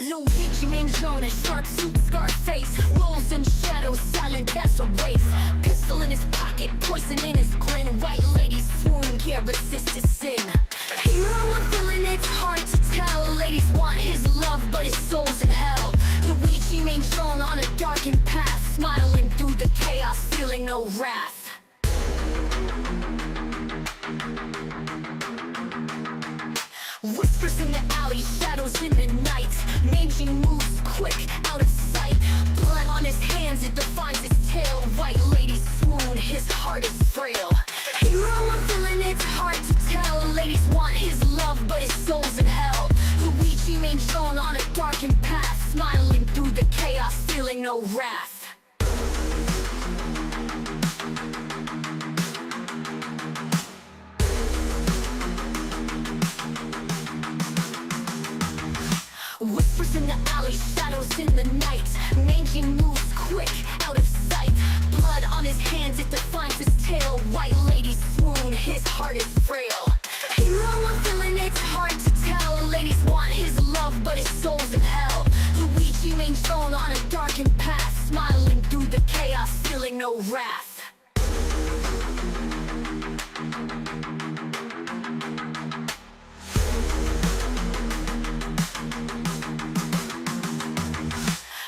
Luigi Mangione, sharp suit, scar face, rolls in shadows, silent as a race. Pistol in his pocket, poison in his grin. White lady swoon, can't resist his sin. Hero and villain, it's hard to tell. Ladies want his love, but his soul's in hell. Luigi Mangione on a darkened path, smiling through the chaos, feeling no wrath. Whispers in the alley, shadows in the night. Mangy moves quick, out of sight. Blood on his hands, it defines his tail. White lady swoon, his heart is frail. Hero or villain, it's hard to tell. Ladies want his love, but his soul's in hell. Luigi Mangione on a darkened path, smiling through the chaos, feeling no wrath. Whispers in the alley, shadows in the night. Mangy moves quick, out of sight. Blood on his hands, it defines his tail. White lady swoon, his heart is frail. Hero or villain, it's hard to tell. Ladies want his love, but his soul's in hell. Luigi Mangione on a darkened path, smiling through the chaos, feeling no wrath.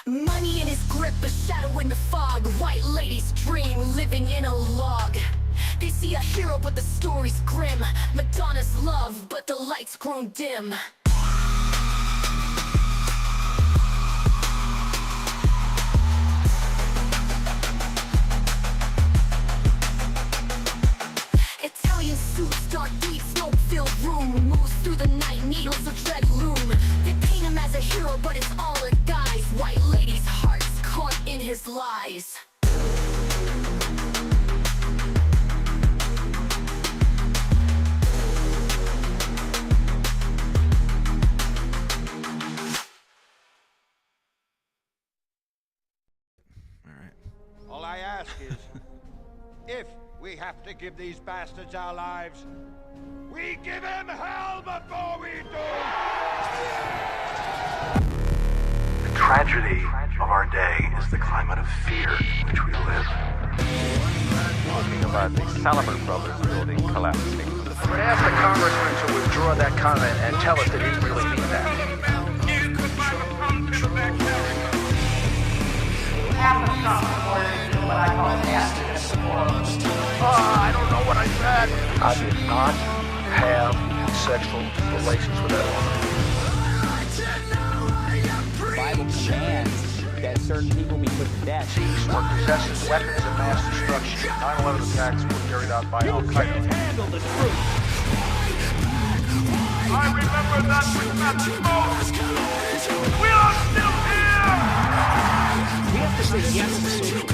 Money in his grip, a shadow in the fog. White lady's dream, living in a log. They see a hero, but the story's grim. Madonna's love, but the light's grown dim. Italian suits, dark deep, smoke-filled room. Moves through the night, needles of dread loom. They paint him as a hero, but it's all a guise. White lady's heart's caught in his lies. All I ask is, if we have to give these bastards our lives, we give them hell before we do! The tragedy of our day is the climate of fear in which we live. Talking about the Salomon Brothers building collapsing. I would ask the congressman to withdraw that comment and tell us that he didn't really mean that. Half a shop before you do what I call activist support. I don't know what I said. I did not have sexual relations with that woman. The Bible commands that certain people be put to death. These were possessing weapons of mass destruction. 9/11 attacks were carried out by Al-Qaeda. Handle the truth. I remember that with Matthew. We are still here! We have to say yes to socialism.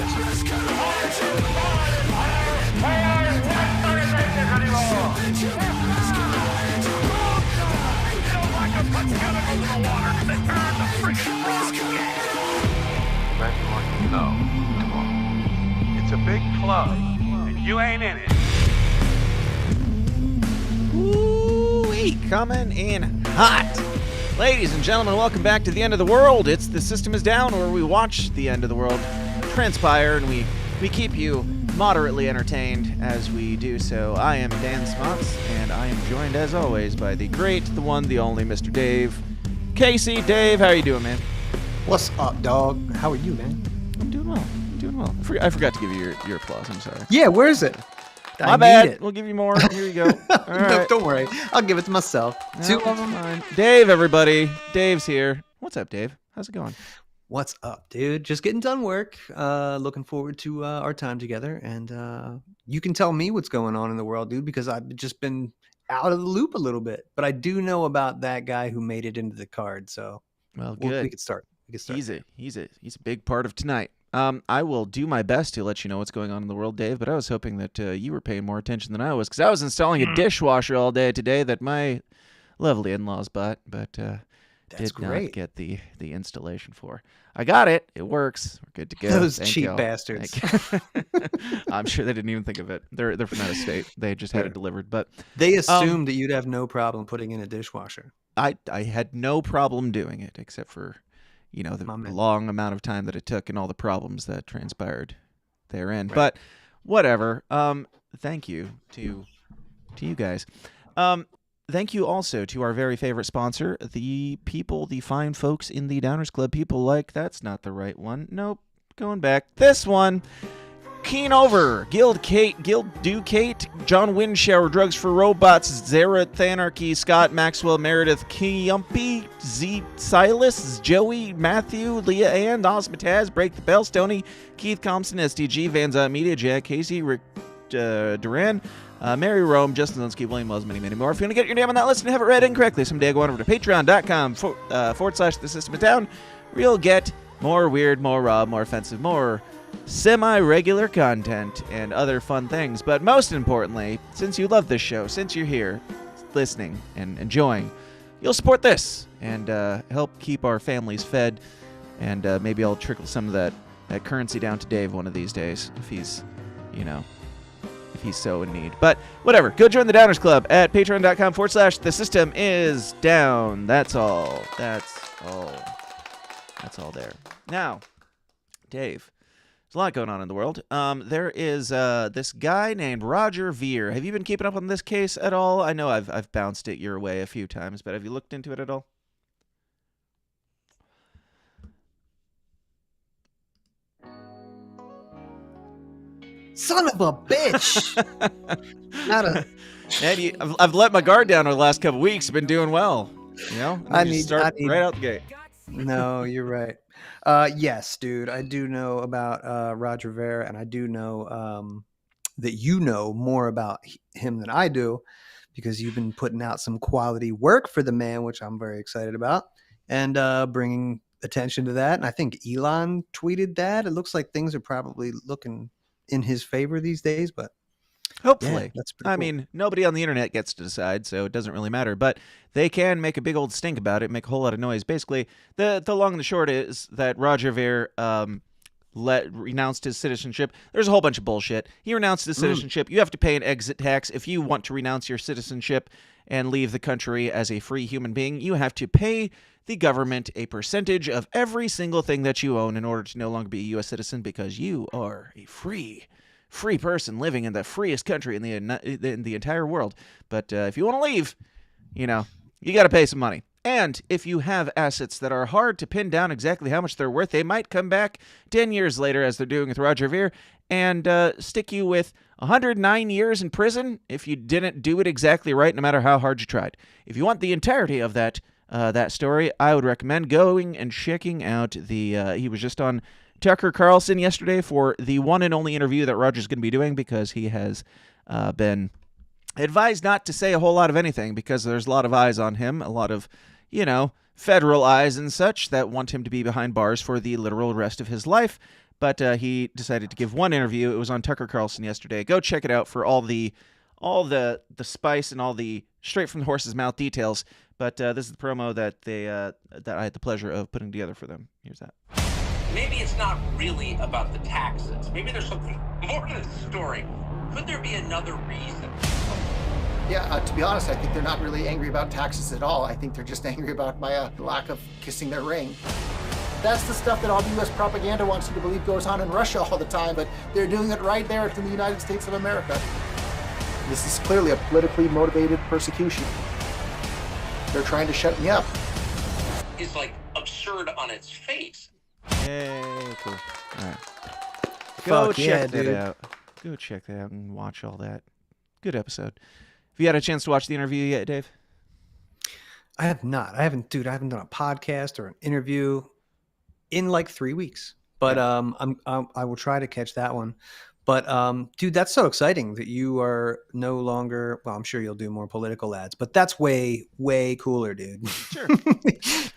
It's a big club, and you ain't in it. Ooh-wee, coming in hot. Ladies and gentlemen, welcome back to The End of the World. It's The System Is Down, where we watch the end of the world transpire, and we keep you moderately entertained as we do so. I am Dan Smotz, and I am joined, as always, by the great, the one, the only Mr. Dave Casey. Dave, how are you doing, man? What's up, dog? How are you, man? I'm doing well. I'm doing well. I forgot to give you your applause. I'm sorry. Yeah, where is it? My bad. We'll give you more. Here you go. All right. No, don't worry. I'll give it to myself. No, Two of them. fine. Dave, everybody. Dave's here. What's up, Dave? How's it going? What's up, dude? Just getting done work. Looking forward to our time together. And you can tell me what's going on in the world, dude, because I've just been out of the loop a little bit. But I do know about that guy who made it into the card. So Well, good. we could start. He's a big part of tonight. I will do my best to let you know what's going on in the world, Dave, but I was hoping that you were paying more attention than I was, because I was installing a dishwasher all day today that my lovely in-laws bought, but did not get the installation for. I got it. It works. We're good to go. Those Thank cheap you. bastards. I'm sure they didn't even think of it. They're from out of state. They just had it delivered. But they assumed that you'd have no problem putting in a dishwasher. I had no problem doing it, except for, the long amount of time that it took and all the problems that transpired therein. Right. But whatever. Thank you to you guys. Thank you also to our very favorite sponsor, the fine folks in the Downers Club. People like, that's not the right one. Nope. Going back. This one. Keen Over, Guild Ducate, John Windshower, Drugs for Robots, Zareth Anarchy, Scott Maxwell, Meredith Kiyumpy, Z Silas, Joey, Matthew, Leah Ann, Osmataz, Break the Bell, Stoney, Keith Compson, SDG, Vanza Media, Jack Casey, Rick Duran, Mary Rome, Justin Linsky, William Wells, many more. If you want to get your name on that list and have it read incorrectly, someday go on over to patreon.com/thesystemofdown, where you'll get more weird, more raw, more offensive, more semi-regular content and other fun things. But most importantly, since you love this show, since you're here listening and enjoying, you'll support this and help keep our families fed, and maybe I'll trickle some of that currency down to Dave one of these days if he's so in need. But whatever, go join the Downers Club at patreon.com/thesystemIsdown. That's all there. Now, Dave, there's a lot going on in the world. There is this guy named Roger Ver. Have you been keeping up on this case at all? I know I've bounced it your way a few times, but have you looked into it at all? Son of a bitch! Man, I've let my guard down over the last couple weeks. I've been doing well. I need start right out the gate. No, you're right. Yes, dude, I do know about Roger Ver, and I do know that you know more about him than I do, because you've been putting out some quality work for the man, which I'm very excited about, and bringing attention to that. And I think Elon tweeted that. It looks like things are probably looking in his favor these days, but hopefully. Yeah, that's cool. I mean, nobody on the internet gets to decide, so it doesn't really matter. But they can make a big old stink about it, make a whole lot of noise. Basically, the long and the short is that Roger Ver renounced his citizenship. There's a whole bunch of bullshit. He renounced his citizenship. You have to pay an exit tax. If you want to renounce your citizenship and leave the country as a free human being, you have to pay the government a percentage of every single thing that you own in order to no longer be a U.S. citizen, because you are a free person living in the freest country in the entire world. But if you want to leave, you got to pay some money. And if you have assets that are hard to pin down exactly how much they're worth, they might come back 10 years later, as they're doing with Roger Ver, and stick you with 109 years in prison if you didn't do it exactly right, no matter how hard you tried. If you want the entirety of that story, I would recommend going and checking out he was just on Tucker Carlson yesterday for the one and only interview that Roger's going to be doing, because he has been advised not to say a whole lot of anything, because there's a lot of eyes on him, a lot of, federal eyes and such that want him to be behind bars for the literal rest of his life. But he decided to give one interview. It was on Tucker Carlson yesterday. Go check it out for all the spice and all the straight from the horse's mouth details. But this is the promo that I had the pleasure of putting together for them. Here's that. Maybe it's not really about the taxes. Maybe there's something more to this story. Could there be another reason? Yeah, to be honest, I think they're not really angry about taxes at all. I think they're just angry about my lack of kissing their ring. That's the stuff that all the U.S. propaganda wants you to believe goes on in Russia all the time, but they're doing it right there in the United States of America. This is clearly a politically motivated persecution. They're trying to shut me up. It's like absurd on its face. Hey, cool. All right. Go check that dude. out. Go check that out and watch all that. Good episode. Have you had a chance to watch the interview yet, Dave? I have not. I haven't done a podcast or an interview in like 3 weeks. But I will try to catch that one. But dude, that's so exciting that you are no longer. Well, I'm sure you'll do more political ads, but that's way cooler, dude. Sure.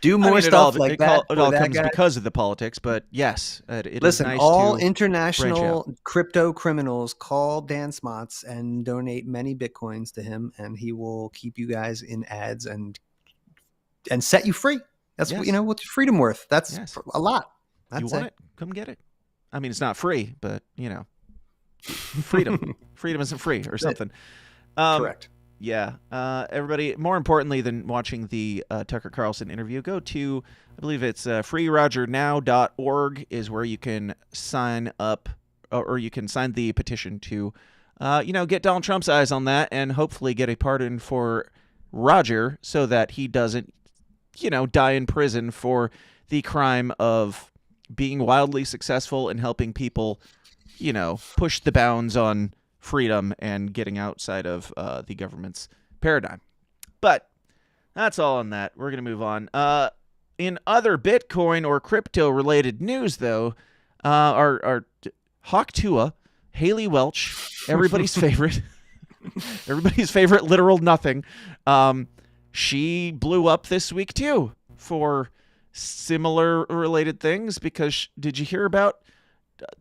Do more stuff like that. It all comes because of the politics, but yes, it listen. Is nice all to international crypto criminals call Dan Smotz and donate many bitcoins to him, and he will keep you guys in ads and set you free. That's what's freedom worth. That's a lot. That's you want it? Come get it. I mean, it's not free, but freedom isn't free or something. Correct. Yeah. Everybody, more importantly than watching the Tucker Carlson interview, go to, I believe it's freerogernow.org is where you can sign up, or you can sign the petition to, get Donald Trump's eyes on that and hopefully get a pardon for Roger so that he doesn't, die in prison for the crime of being wildly successful and helping people, push the bounds on freedom and getting outside of the government's paradigm. But that's all on that. We're going to move on. In other Bitcoin or crypto-related news, though, our Hawk Tuah, Haley Welch, everybody's favorite, literal nothing, she blew up this week, too, for similar related things, because did you hear about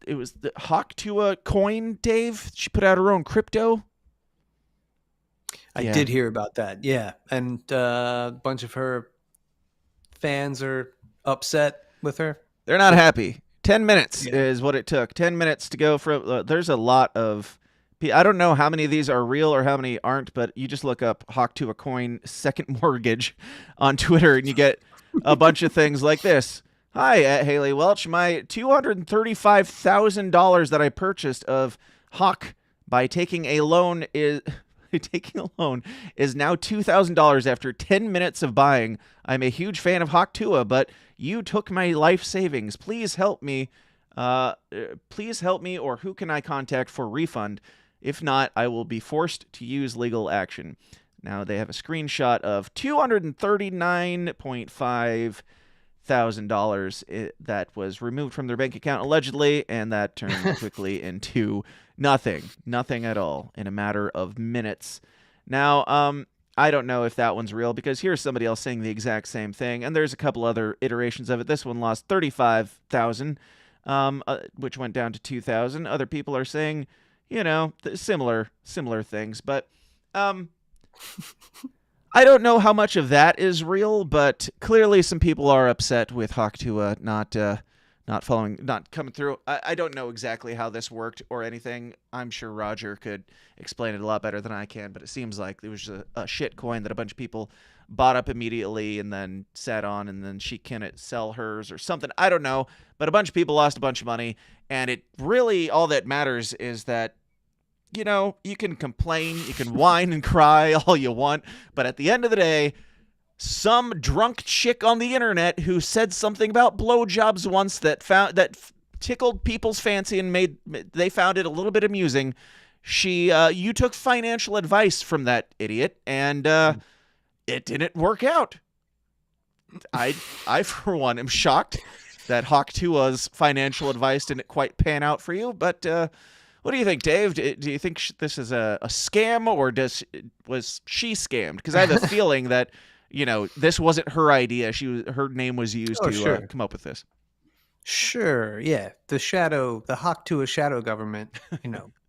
it was the Hawk Tuah coin, Dave? She put out her own crypto. I did hear about that, yeah. And a bunch of her fans are upset with her. They're not happy. 10 minutes is what it took. 10 minutes to go from... there's a lot of... I don't know how many of these are real or how many aren't, but you just look up Hawk Tuah coin second mortgage on Twitter and you get a bunch of things like this. Hi, at Haley Welch. My $235,000 that I purchased of Hawk by taking a loan is now $2,000 after 10 minutes of buying. I'm a huge fan of Hawk Tuah, but you took my life savings. Please help me. Or who can I contact for refund? If not, I will be forced to use legal action. Now they have a screenshot of $239,500 that was removed from their bank account allegedly, and that turned quickly into nothing at all in a matter of minutes. Now, I don't know if that one's real, because here's somebody else saying the exact same thing, and there's a couple other iterations of it. This one lost $35,000, which went down to $2,000. Other people are saying, similar things, but I don't know how much of that is real, but clearly some people are upset with Hawk Tuah not coming through. I don't know exactly how this worked or anything. I'm sure Roger could explain it a lot better than I can, but it seems like it was a shit coin that a bunch of people bought up immediately and then sat on, and then she couldn't sell hers or something. I don't know, but a bunch of people lost a bunch of money, and it really, all that matters is that, you can complain, you can whine and cry all you want, but at the end of the day, some drunk chick on the internet who said something about blowjobs once that tickled people's fancy and they found it a little bit amusing. You took financial advice from that idiot, and it didn't work out. I for one am shocked that Hawk Tuah's financial advice didn't quite pan out for you, but what do you think, Dave? Do you think this is a scam, or was she scammed? Because I have a feeling that this wasn't her idea. Her name was used to come up with this. Sure, yeah. The Hawk Tuah shadow government,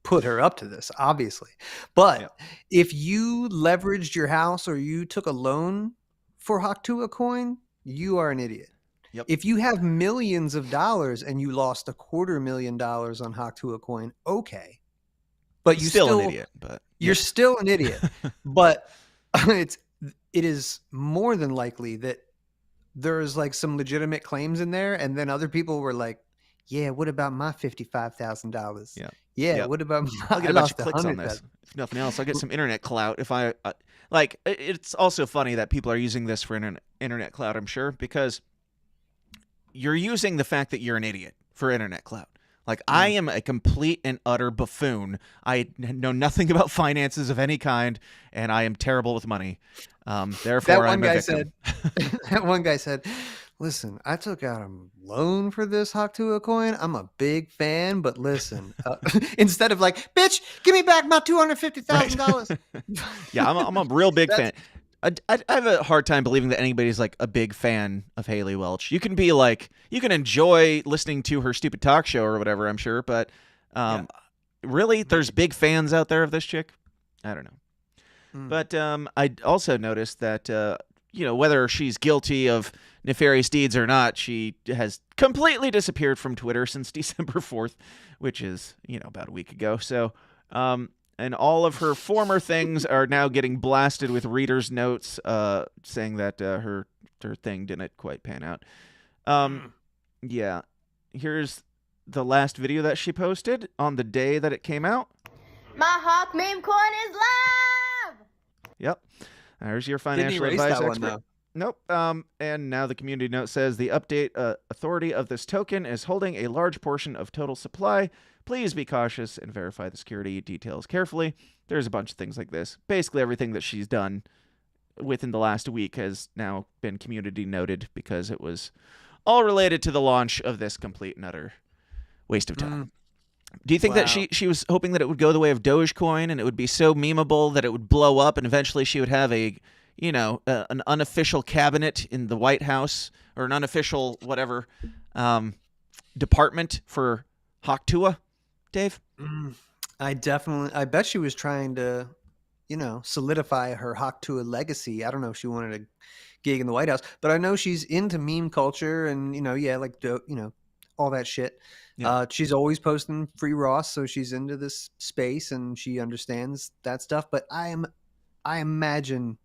put her up to this, obviously. But if you leveraged your house or you took a loan for Hawk Tuah coin, you are an idiot. Yep. If you have millions of dollars and you lost $250,000 on Hawk Tuah coin, okay. But you're still an idiot. But you're still an idiot. But it is more than likely that there's like some legitimate claims in there, and then other people were like, "Yeah, what about my $55,000? Yeah, what about I'll get a bunch of clicks on this. If nothing else, I'll get some internet clout. If I it's also funny that people are using this for internet clout. I'm sure, because you're using the fact that you're an idiot for internet clout. Like, I am a complete and utter buffoon. I know nothing about finances of any kind, and I am terrible with money. Therefore, I'm a victim. That one guy said, listen, I took out a loan for this Hawk Tuah coin. I'm a big fan, but listen, instead of like, bitch, give me back my $250,000. Yeah, I'm a real big fan. I have a hard time believing that anybody's like a big fan of Haley Welch. You can be like, you can enjoy listening to her stupid talk show or whatever, I'm sure, but really, there's big fans out there of this chick? I don't know. But I also noticed that, whether she's guilty of nefarious deeds or not, she has completely disappeared from Twitter since December 4th, which is, about a week ago. So And all of her former things are now getting blasted with readers' notes saying that her thing didn't quite pan out. Yeah. Here's the last video that she posted on the day that it came out. My Hawk meme coin is live! Yep. There's your financial advice that expert. one, Nope. And now the community note says the update authority of this token is holding a large portion of total supply. Please be cautious and verify the security details carefully. There's a bunch of things like this. Basically, everything that she's done within the last week has now been community noted because it was all related to the launch of this complete and utter waste of time. Do you think that she was hoping that it would go the way of Dogecoin and it would be so memeable that it would blow up and eventually she would have a, an unofficial cabinet in the White House or an unofficial whatever department for Hawk Tuah, Dave? I bet she was trying to, solidify her Hawk Tuah legacy. I don't know if she wanted a gig in the White House, but I know she's into meme culture and, all that shit. Yeah. She's always posting free Ross, so she's into this space and she understands that stuff. But I imagine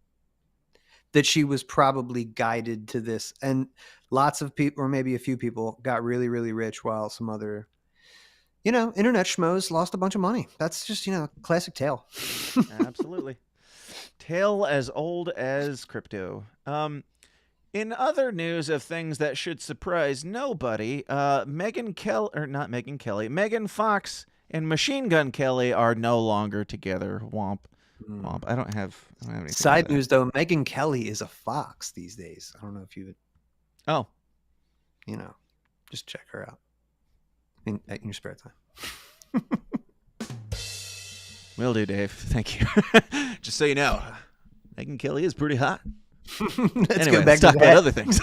that she was probably guided to this, and lots of people, or maybe a few people, got really, really rich while some other, internet schmoes lost a bunch of money. That's just, classic tale. Absolutely. Tale as old as crypto. In other news of things that should surprise nobody, Megan Fox and Machine Gun Kelly are no longer together. Womp. Womp. I don't have anything. Side news, though, Megan Kelly is a fox these days. I don't know if you would. Oh. Just check her out in your spare time. Will do, Dave. Thank you. Just so you know, Megan Kelly is pretty hot. Let's anyway, go back let's talk to about other things.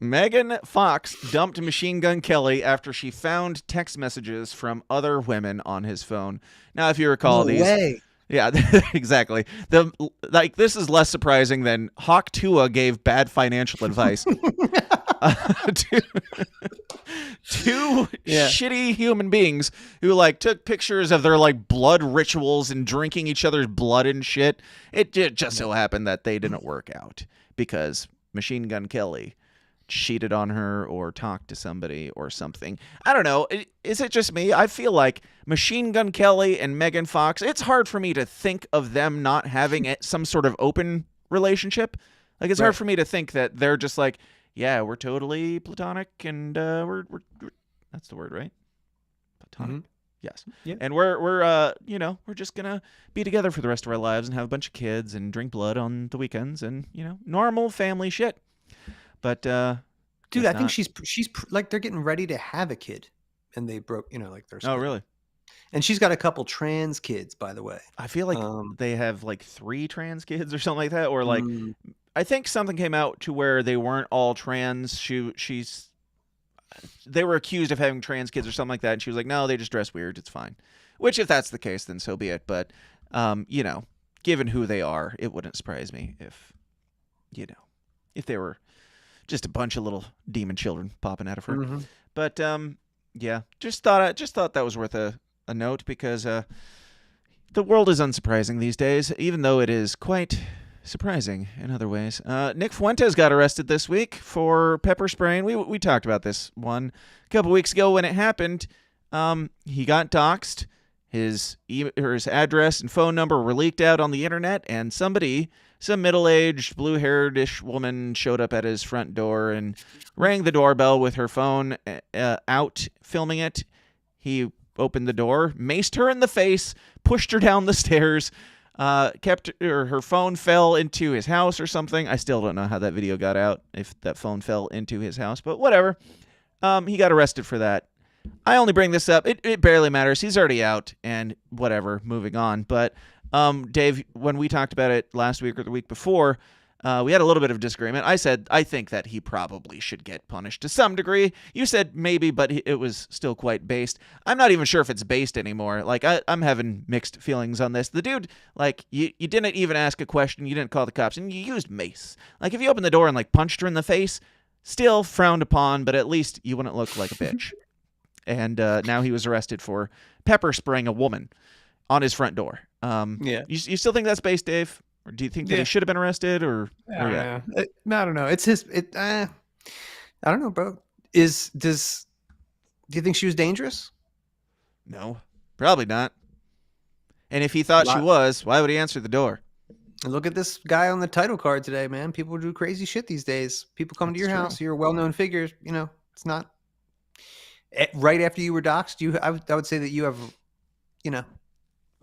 Megan Fox dumped Machine Gun Kelly after she found text messages from other women on his phone. Now, if you recall these, yeah, exactly. This is less surprising than Hawk Tuah gave bad financial advice. Two shitty human beings who took pictures of their blood rituals and drinking each other's blood and shit. It just so happened that they didn't work out because Machine Gun Kelly cheated on her or talked to somebody or something. I don't know. Is it just me? I feel like Machine Gun Kelly and Megan Fox, it's hard for me to think of them not having some sort of open relationship. It's hard for me to think that they're just yeah, we're totally platonic, and we're that's the word, right? Platonic. Mm-hmm. Yes. Yeah. And we're just gonna be together for the rest of our lives and have a bunch of kids and drink blood on the weekends and normal family shit. But dude, I think she's they're getting ready to have a kid, and they broke they're. Oh, really? And she's got a couple trans kids, by the way. I feel like they have 3 trans kids or something like that, or I think something came out to where they weren't all trans. They were accused of having trans kids or something like that, and she was like, "No, they just dress weird. It's fine." Which, if that's the case, then so be it. But, given who they are, it wouldn't surprise me if they were just a bunch of little demon children popping out of her. Mm-hmm. But yeah, just thought that was worth a note because the world is unsurprising these days, even though it is quite surprising in other ways. Nick Fuentes got arrested this week for pepper spraying. We talked about this one a couple weeks ago when it happened. He got doxxed. His address and phone number were leaked out on the internet, and some middle-aged, blue-haired-ish woman showed up at his front door and rang the doorbell with her phone out, filming it. He opened the door, maced her in the face, pushed her down the stairs, her phone fell into his house or something. I still don't know how that video got out, if that phone fell into his house, but whatever. He got arrested for that. I only bring this up. It barely matters. He's already out and whatever, moving on. But Dave, when we talked about it last week or the week before, we had a little bit of disagreement. I said, I think that he probably should get punished to some degree. You said maybe, but it was still quite based. I'm not even sure if it's based anymore. I'm having mixed feelings on this. The dude, you didn't even ask a question. You didn't call the cops, and you used mace. If you opened the door and punched her in the face, still frowned upon, but at least you wouldn't look like a bitch. And now he was arrested for pepper spraying a woman on his front door. You still think that's based, Dave? Or do you think that he should have been arrested? Or I don't know. It's his. I don't know, bro. Do you think she was dangerous? No, probably not. And if he thought she was, why would he answer the door? Look at this guy on the title card today, man. People do crazy shit these days. People come to your house. You're a well-known figure. You know, it's not right after you were doxxed. I would say that you have,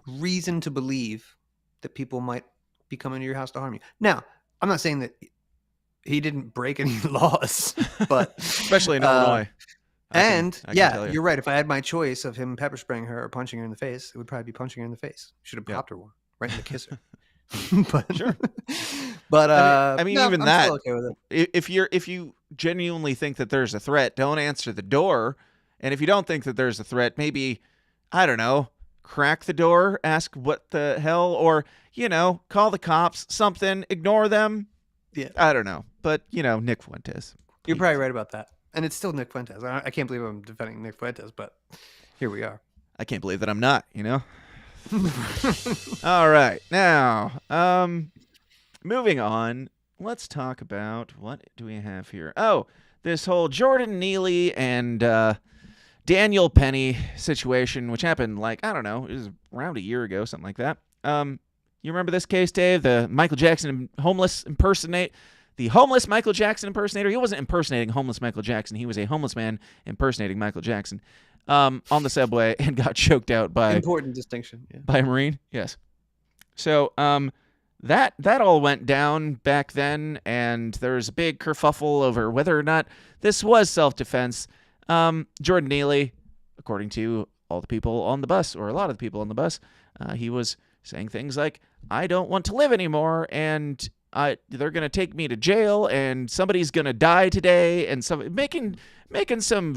reason to believe that people might be coming to your house to harm you. Now, I'm not saying that he didn't break any laws, but especially in Illinois. I can you're right. If I had my choice of him pepper spraying her or punching her in the face, it would probably be punching her in the face. Should have popped her one right in the kisser. But sure. But I mean, no, even I'm that. still okay with it. If you genuinely think that there's a threat, don't answer the door. And if you don't think that there's a threat, maybe, I don't know, crack the door, ask what the hell, or call the cops. Something, ignore them. Yeah, I don't know, but Nick Fuentes. You're probably right about that. And it's still Nick Fuentes. I can't believe I'm defending Nick Fuentes, but here we are. I can't believe that I'm not, All right. Now, moving on, let's talk about, what do we have here? Oh, this whole Jordan Neely and Daniel Penny situation, which happened it was around a year ago, something like that. You remember this case, Dave? The Michael Jackson the homeless Michael Jackson impersonator. He wasn't impersonating homeless Michael Jackson. He was a homeless man impersonating Michael Jackson on the subway and got choked out by... Important distinction. Yeah. By a Marine? Yes. So that all went down back then, and there was a big kerfuffle over whether or not this was self-defense. Jordan Neely, according to all the people on the bus, or a lot of the people on the bus, he was saying things like, I don't want to live anymore, and they're going to take me to jail, and somebody's going to die today, and making some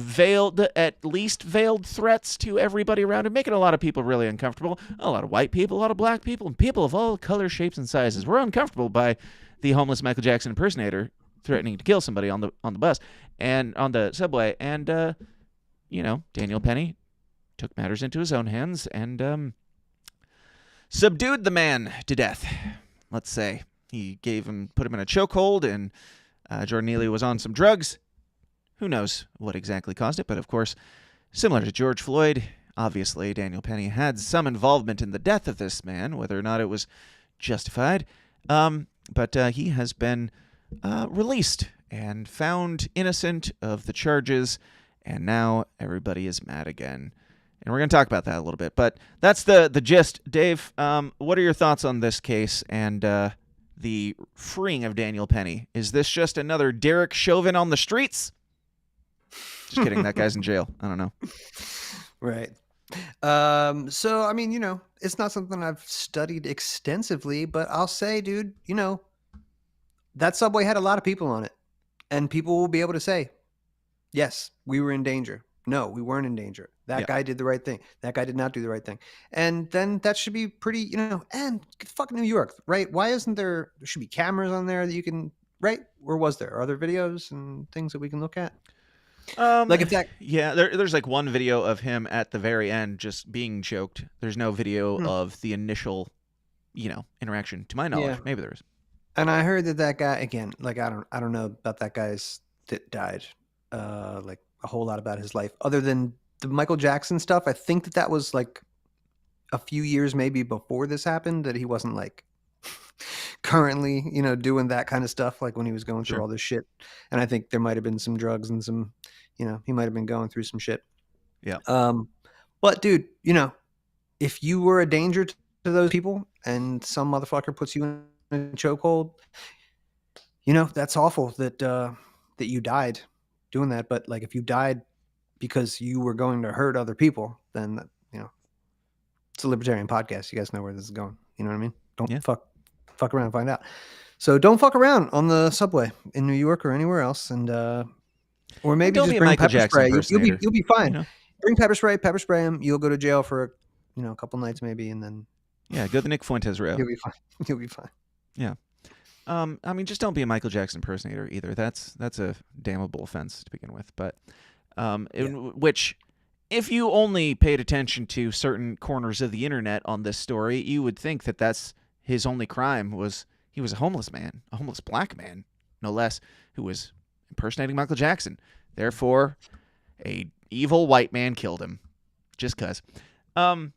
at least veiled threats to everybody around him, making a lot of people really uncomfortable. A lot of white people, a lot of black people, and people of all colors, shapes, and sizes were uncomfortable by the homeless Michael Jackson impersonator threatening to kill somebody on the bus and on the subway. And Daniel Penny took matters into his own hands and subdued the man to death, let's say. He put him in a chokehold, and Jordan Neely was on some drugs. Who knows what exactly caused it, but of course, similar to George Floyd, obviously Daniel Penny had some involvement in the death of this man, whether or not it was justified. But he has been released and found innocent of the charges, and now everybody is mad again. And we're going to talk about that a little bit, but that's the gist. Dave, what are your thoughts on this case and the freeing of Daniel Penny? Is this just another Derek Chauvin on the streets? Just kidding. That guy's in jail. I don't know. Right. So, I mean, it's not something I've studied extensively, but I'll say, dude, that subway had a lot of people on it, and people will be able to say, yes, we were in danger. No, we weren't in danger. That guy did the right thing. That guy did not do the right thing. And then that should be pretty, and fucking New York, right? Why isn't there should be cameras on there that you can, right? Or was there? Are there videos and things that we can look at? There's like one video of him at the very end just being choked. There's no video of the initial, interaction to my knowledge. Maybe there is. And I heard that guy, again, I don't know about that guy's that died, a whole lot about his life other than the Michael Jackson stuff. I think that was a few years maybe before this happened, that he wasn't currently, doing that kind of stuff, when he was going through all this shit. And I think there might have been some drugs and some, he might have been going through some shit. Yeah. But dude, if you were a danger to those people and some motherfucker puts you in a chokehold, that's awful that you died doing that. But if you died because you were going to hurt other people, then it's a libertarian podcast. You guys know where this is going. You know what I mean? Don't fuck around and find out. So don't fuck around on the subway in New York or anywhere else, and or maybe just bring pepper spray. You'll be fine. Bring pepper spray him. You'll go to jail for a couple nights maybe, and then go the Nick Fuentes route. You'll be fine. You'll be fine. Yeah. I mean, just don't be a Michael Jackson impersonator either. That's a damnable offense to begin with. But which, if you only paid attention to certain corners of the internet on this story, you would think that that's his only crime was he was a homeless man, a homeless black man, no less, who was impersonating Michael Jackson. Therefore, a evil white man killed him, just cause. So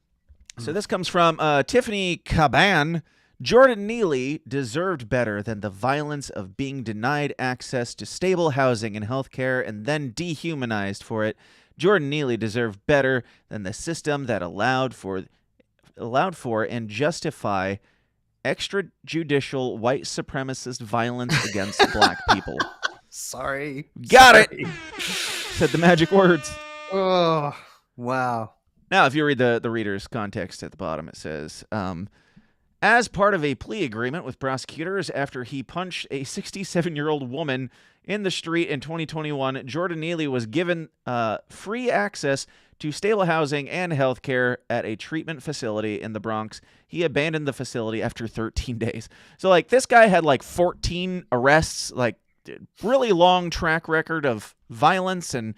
this comes from Tiffany Caban. Jordan Neely deserved better than the violence of being denied access to stable housing and health care and then dehumanized for it. Jordan Neely deserved better than the system that allowed for and justify extrajudicial white supremacist violence against black people. Sorry. Got it. Said the magic words. Oh, wow. Now, if you read the reader's context at the bottom, it says, as part of a plea agreement with prosecutors after he punched a 67-year-old woman in the street in 2021, Jordan Neely was given free access to stable housing and health care at a treatment facility in the Bronx. He abandoned the facility after 13 days. So, like, this guy had, like, 14 arrests, like, really long track record of violence and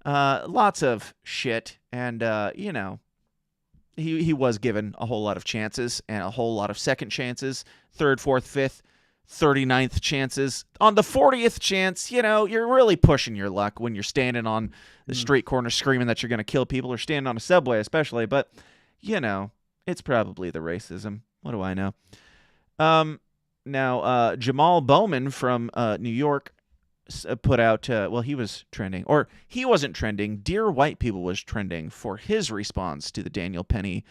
lots of shit. And, you know, he was given a whole lot of chances and a whole lot of second chances, third, fourth, fifth, 39th chances. On the 40th chance, you know, you're really pushing your luck when you're standing on the street corner screaming that you're going to kill people, or standing on a subway especially. But, you know, it's probably the racism. What do I know? Now, Jamal Bowman from New York put out, well, he was trending, or he wasn't trending. Dear White People was trending for his response to the Daniel Penny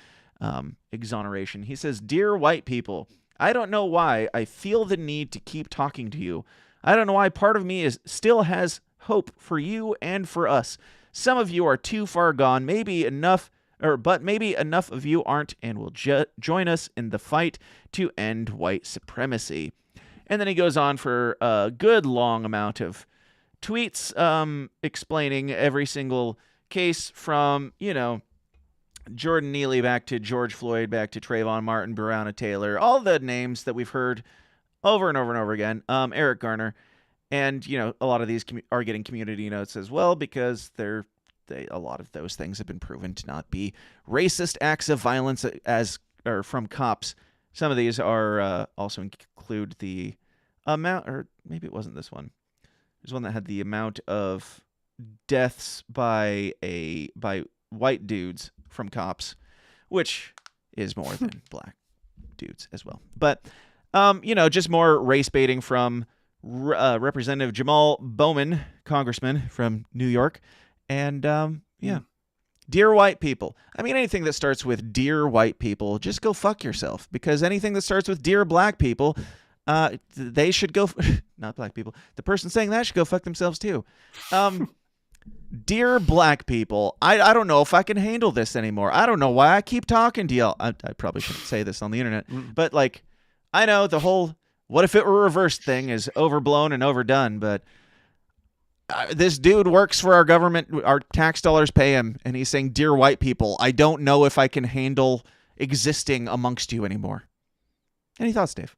exoneration. He says, Dear White People, I don't know why I feel the need to keep talking to you. I don't know why part of me still has hope for you and for us. Some of you are too far gone, but maybe enough of you aren't and will join us in the fight to end white supremacy. And then he goes on for a good long amount of tweets explaining every single case from, you know, Jordan Neely back to George Floyd, back to Trayvon Martin, Breonna Taylor, all the names that we've heard over and over and over again, Eric Garner. And, you know, a lot of these are getting community notes as well because a lot of those things have been proven to not be racist acts of violence or from cops. Some of these are also include the amount, or maybe it wasn't this one. There's one that had the amount of deaths by white dudes from cops, which is more than black dudes as well. But, you know, just more race baiting from Representative Jamal Bowman, congressman from New York. And, yeah. Dear White People. I mean, anything that starts with Dear White People, just go fuck yourself. Because anything that starts with Dear Black People, they should go... not black people. The person saying that should go fuck themselves too. Dear Black People, I don't know if I can handle this anymore. I don't know why I keep talking to y'all. I probably shouldn't say this on the internet. But, like, I know the whole what if it were reversed thing is overblown and overdone, but... this dude works for our government. Our tax dollars pay him. And he's saying, Dear White People, I don't know if I can handle existing amongst you anymore. Any thoughts, Dave?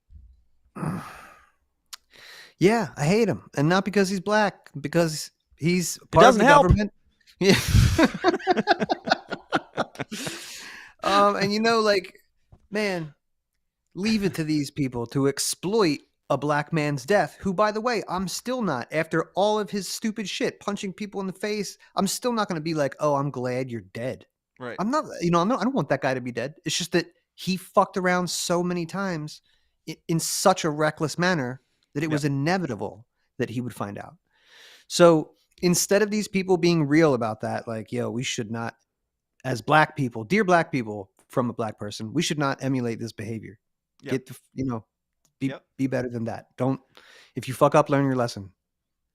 Yeah, I hate him. And not because he's black, because he's part of the government. Yeah. And, you know, like, man, leave it to these people to exploit a black man's death, who, by the way, I'm still not, after all of his stupid shit, punching people in the face, I'm still not going to be like, oh, I'm glad you're dead. Right. I'm not, you know, I don't want that guy to be dead. It's just that he fucked around so many times in such a reckless manner that it was inevitable that he would find out. So instead of these people being real about that, like, yo, we should not, as black people, dear black people from a black person, we should not emulate this behavior. Get the, you know, be better than that. Don't, if you fuck up, learn your lesson.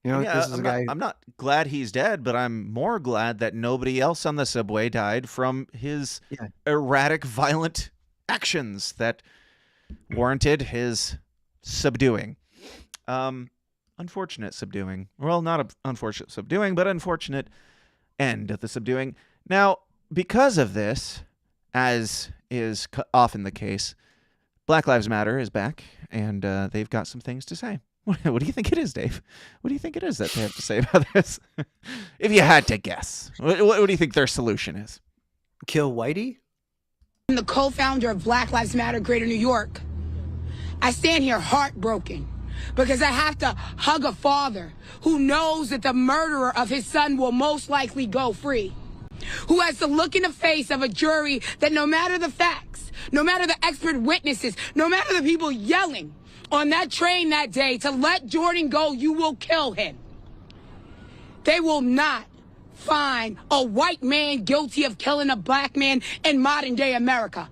You know, this is I'm not glad he's dead, but I'm more glad that nobody else on the subway died from his erratic, violent actions that warranted his subduing. Unfortunate subduing. Well, not an unfortunate subduing, but unfortunate end of the subduing. Now, because of this, as is often the case, Black Lives Matter is back, and they've got some things to say. What do you think it is, Dave? What do you think it is that they have to say about this? If you had to guess, what do you think their solution is? Kill Whitey? I'm the co-founder of Black Lives Matter Greater New York. I stand here heartbroken because I have to hug a father who knows that the murderer of his son will most likely go free, who has to look in the face of a jury that no matter the facts, no matter the expert witnesses, no matter the people yelling on that train that day to let Jordan go, you will kill him. They will not find a white man guilty of killing a black man in modern day America.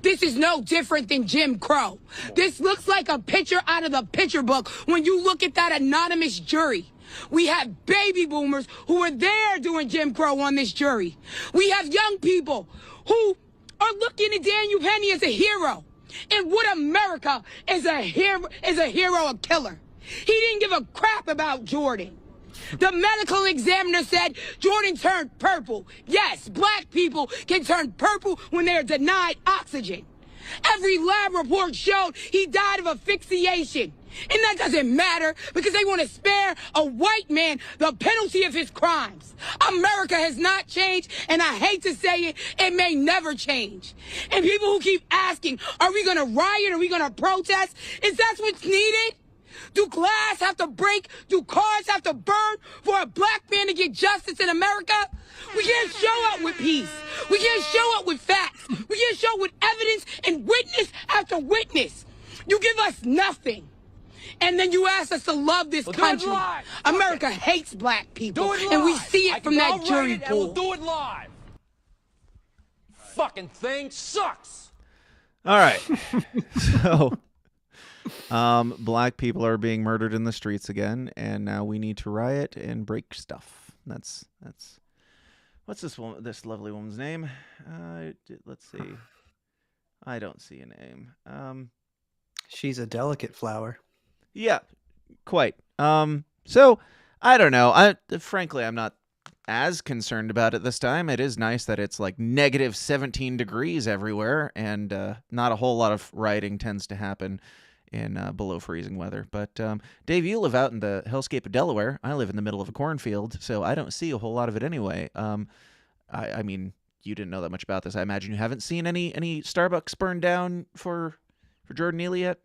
This is no different than Jim Crow. This looks like a picture out of the picture book when you look at that anonymous jury. We have baby boomers who were there doing Jim Crow on this jury. We have young people who are looking at Daniel Penny as a hero. And what America is a hero, a killer. He didn't give a crap about Jordan. The medical examiner said Jordan turned purple. Yes, black people can turn purple when they are denied oxygen. Every lab report showed he died of asphyxiation. And that doesn't matter because they want to spare a white man the penalty of his crimes. America has not changed, and I hate to say it, it may never change. And people who keep asking, are we going to riot? Are we going to protest? Is that what's needed? Do glass have to break? Do cars have to burn for a black man to get justice in America? We can't show up with peace. We can't show up with facts. We can't show up with evidence and witness after witness. You give us nothing. And then you ask us to love this country. America hates black people. And we see it from that jury pool. We'll do it live. Fucking thing sucks. All right. So, black people are being murdered in the streets again, and now we need to riot and break stuff. That's what's this lovely woman's name? Let's see. I don't see a name. She's a delicate flower. Yeah, quite. So I don't know. Frankly, I'm not as concerned about it this time. It is nice that it's like negative 17 degrees everywhere, and not a whole lot of rioting tends to happen in below freezing weather. But Dave, you live out in the hellscape of Delaware. I live in the middle of a cornfield, so I don't see a whole lot of it anyway. I mean, you didn't know that much about this. I imagine you haven't seen any Starbucks burned down for Jordan Neely yet?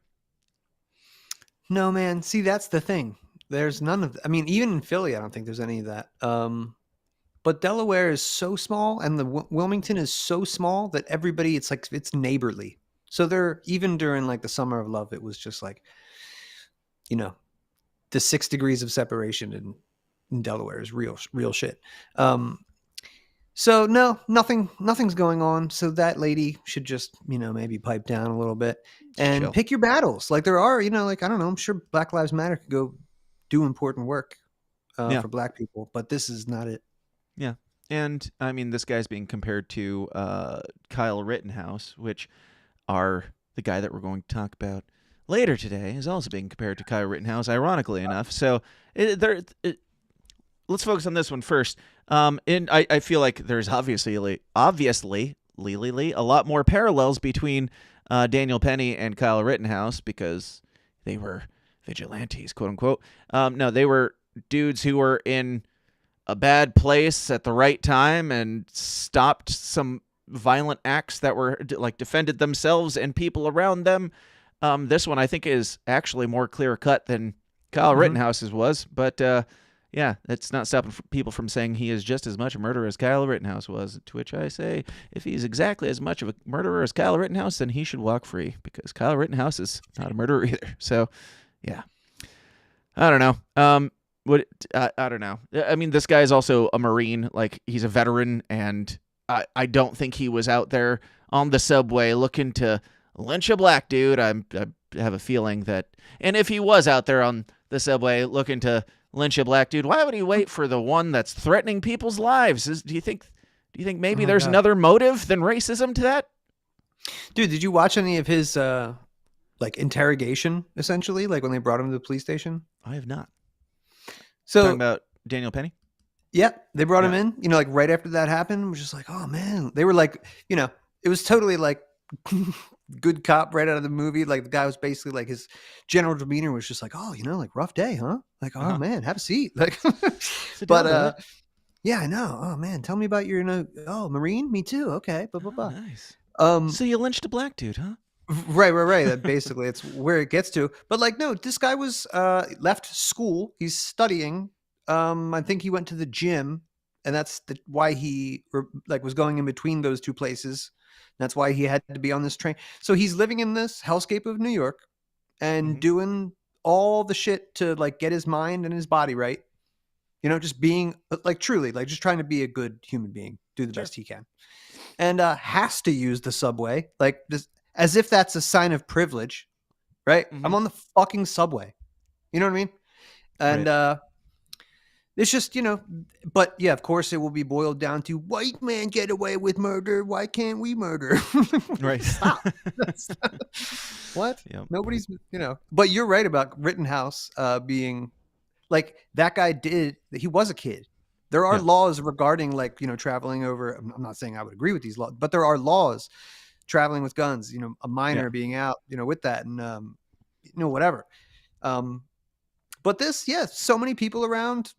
No, man. See, that's the thing. There's none of I mean, even in Philly, I don't think there's any of that. But Delaware is so small, and the Wilmington is so small that everybody, it's neighborly. So they're, even during like the summer of love, it was just like, the 6 degrees of separation in Delaware is real shit. So no, nothing's going on. So that lady should just, maybe pipe down a little bit and pick your battles. Like there are, I don't know, I'm sure Black Lives Matter could go do important work for black people, but this is not it. Yeah. And I mean, this guy's being compared to Kyle Rittenhouse, which are the guy that we're going to talk about later today is also being compared to Kyle Rittenhouse, ironically enough. So let's focus on this one first. I feel like there's obviously a lot more parallels between Daniel Penny and Kyle Rittenhouse because they were vigilantes, quote unquote. No, they were dudes who were in a bad place at the right time and stopped some violent acts that were like defended themselves and people around them. This one I think is actually more clear cut than Kyle Rittenhouse's was, but yeah, it's not stopping people from saying he is just as much a murderer as Kyle Rittenhouse was, to which I say, if he's exactly as much of a murderer as Kyle Rittenhouse, then he should walk free, because Kyle Rittenhouse is not a murderer either. So, yeah. I don't know. I don't know. I mean, this guy is also a Marine. Like, he's a veteran, and I don't think he was out there on the subway looking to lynch a black dude. I have a feeling that, and if he was out there on the subway looking to lynch a black dude, why would he wait for the one that's threatening people's lives? Do you think maybe there's another motive than racism to that? Dude, did you watch any of his interrogation, essentially, like when they brought him to the police station? I have not. So talking about Daniel Penny? Yeah, they brought him in, like right after that happened, we're just like, oh man. They were like, it was totally like good cop right out of the movie. Like the guy was basically like his general demeanor was just like, oh, like rough day, huh? Like, oh man, have a seat. Like, but yeah, I know. Oh man, tell me about your Marine. Me too. Okay, blah blah blah. Nice. So you lynched a black dude, huh? Right. That basically it's where it gets to. But like, no, this guy was left school. He's studying. I think he went to the gym, and that's why he was going in between those two places. That's why he had to be on this train. So he's living in this hellscape of New York and doing all the shit to like get his mind and his body right. Just being like truly like just trying to be a good human being, do the best he can. And has to use the subway like this as if that's a sign of privilege, right? I'm on the fucking subway. You know what I mean? And it's just, but yeah, of course it will be boiled down to white man get away with murder. Why can't we murder? Right. Stop. What? Yep. Nobody's, but you're right about Rittenhouse being like that guy he was a kid. There are laws regarding like, traveling over. I'm not saying I would agree with these laws, but there are laws traveling with guns, a minor being out, with that and, whatever. But this, so many people around,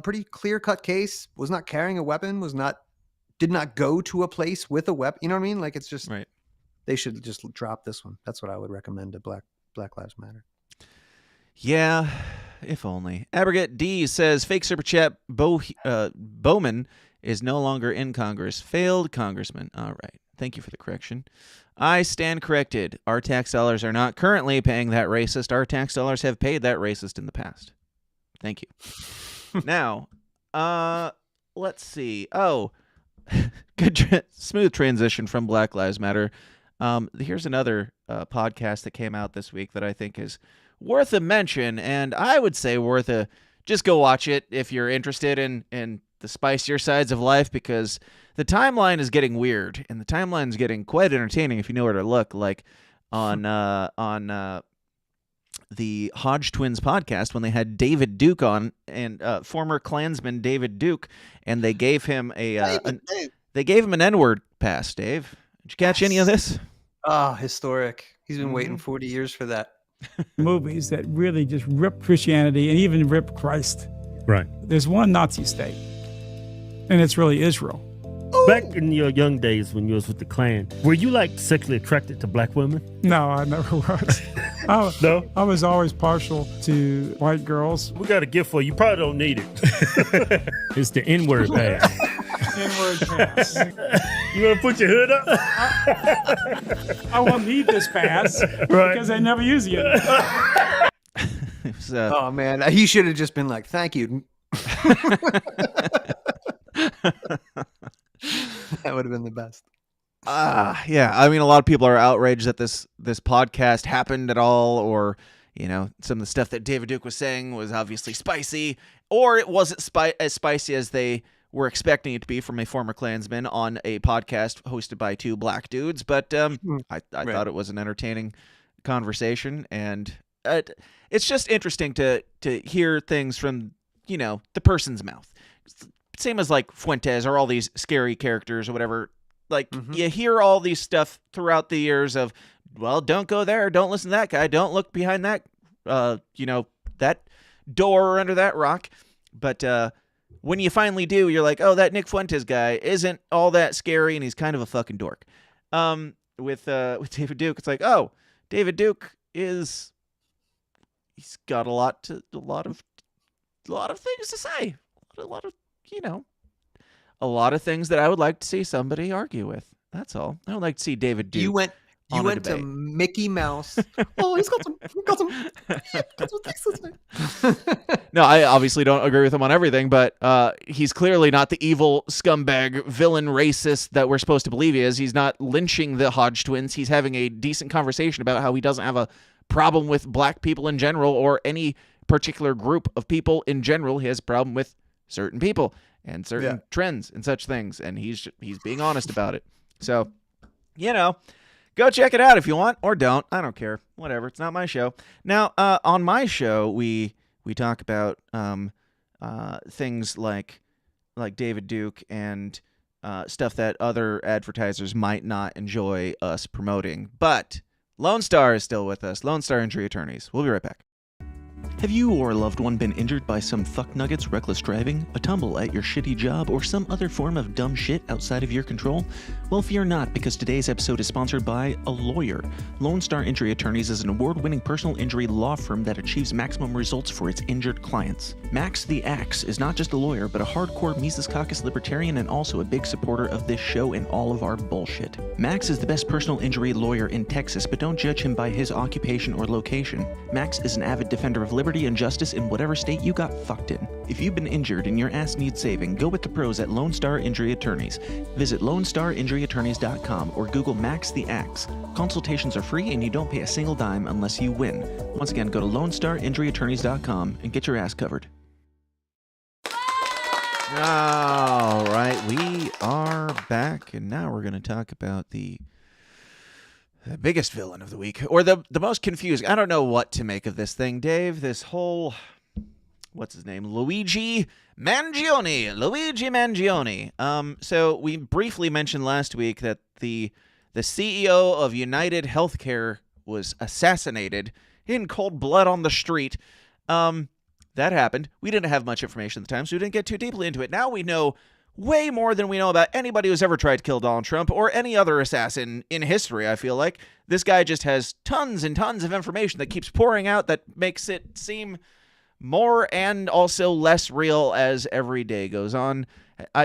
pretty clear cut case, was not carrying a weapon, did not go to a place with a weapon. You know what I mean? Like it's just, they should just drop this one. That's what I would recommend to Black Lives Matter. Yeah, if only. Abrogate D says, fake super chat, Bowman is no longer in Congress. Failed congressman. All right. Thank you for the correction. I stand corrected. Our tax dollars are not currently paying that racist. Our tax dollars have paid that racist in the past. Thank you. Now, let's see. Oh, good smooth transition from Black Lives Matter. Here's another podcast that came out this week that I think is worth a mention, and I would say just go watch it if you're interested in the spicier sides of life, because the timeline is getting weird, and the timeline is getting quite entertaining if you know where to look. Like on the Hodge Twins podcast, when they had David Duke on, and former Klansman David Duke, and they gave him an N-word pass. Dave, did you catch any of this? Oh, historic. He's been waiting 40 years for that. Movies that really just rip Christianity and even rip Christ. Right. There's one Nazi state, and it's really Israel. Back in your young days when you was with the Klan, were you like sexually attracted to black women? No, I never was. No? I was always partial to white girls. We got a gift for you. You probably don't need it. It's the N-word pass. N-word pass. You want to put your hood up? I won't need this pass because I never use it. Oh, man. He should have just been like, thank you. That would have been the best. Yeah. I mean, a lot of people are outraged that this podcast happened at all, or, some of the stuff that David Duke was saying was obviously spicy, or it wasn't as spicy as they were expecting it to be from a former Klansman on a podcast hosted by two black dudes. But I thought it was an entertaining conversation, and it's just interesting to hear things from, the person's mouth. Same as like Fuentes or all these scary characters or whatever. Like you hear all these stuff throughout the years of, well, don't go there. Don't listen to that guy. Don't look behind that, that door or under that rock. But when you finally do, you're like, oh, that Nick Fuentes guy isn't all that scary, and he's kind of a fucking dork. With David Duke, it's like, oh, David Duke he's got a lot of things to say. A lot of things that I would like to see somebody argue with. That's all. I would like to see David Duke. You went to Mickey Mouse. Oh, he's got some things to say. No, I obviously don't agree with him on everything, but he's clearly not the evil scumbag, villain, racist that we're supposed to believe he is. He's not lynching the Hodge twins. He's having a decent conversation about how he doesn't have a problem with black people in general, or any particular group of people in general. He has a problem with certain people and certain trends and such things, and he's being honest about it. So, go check it out if you want, or don't. I don't care. Whatever. It's not my show. Now, on my show, we talk about things like David Duke and stuff that other advertisers might not enjoy us promoting. But Lone Star is still with us. Lone Star Injury Attorneys. We'll be right back. Have you or a loved one been injured by some fucknuggets, reckless driving, a tumble at your shitty job, or some other form of dumb shit outside of your control? Well, fear not, because today's episode is sponsored by a lawyer. Lone Star Injury Attorneys is an award-winning personal injury law firm that achieves maximum results for its injured clients. Max the Axe is not just a lawyer, but a hardcore Mises Caucus libertarian and also a big supporter of this show and all of our bullshit. Max is the best personal injury lawyer in Texas, but don't judge him by his occupation or location. Max is an avid defender of liberty and justice in whatever state you got fucked in. If you've been injured and your ass needs saving, go with the pros at Lone Star Injury Attorneys. Visit LoneStarInjuryAttorneys.com or Google Max the Axe. Consultations are free and you don't pay a single dime unless you win. Once again, go to LoneStarInjuryAttorneys.com and get your ass covered. All right, we are back, and now we're going to talk about the biggest villain of the week, or the most confusing. I don't know what to make of this thing, Dave. This whole, what's his name? Luigi Mangione. So we briefly mentioned last week that the CEO of United Healthcare was assassinated in cold blood on the street. That happened. We didn't have much information at the time, so we didn't get too deeply into it. Now we know way more than we know about anybody who's ever tried to kill Donald Trump or any other assassin in history, I feel like. This guy just has tons and tons of information that keeps pouring out that makes it seem more and also less real as every day goes on.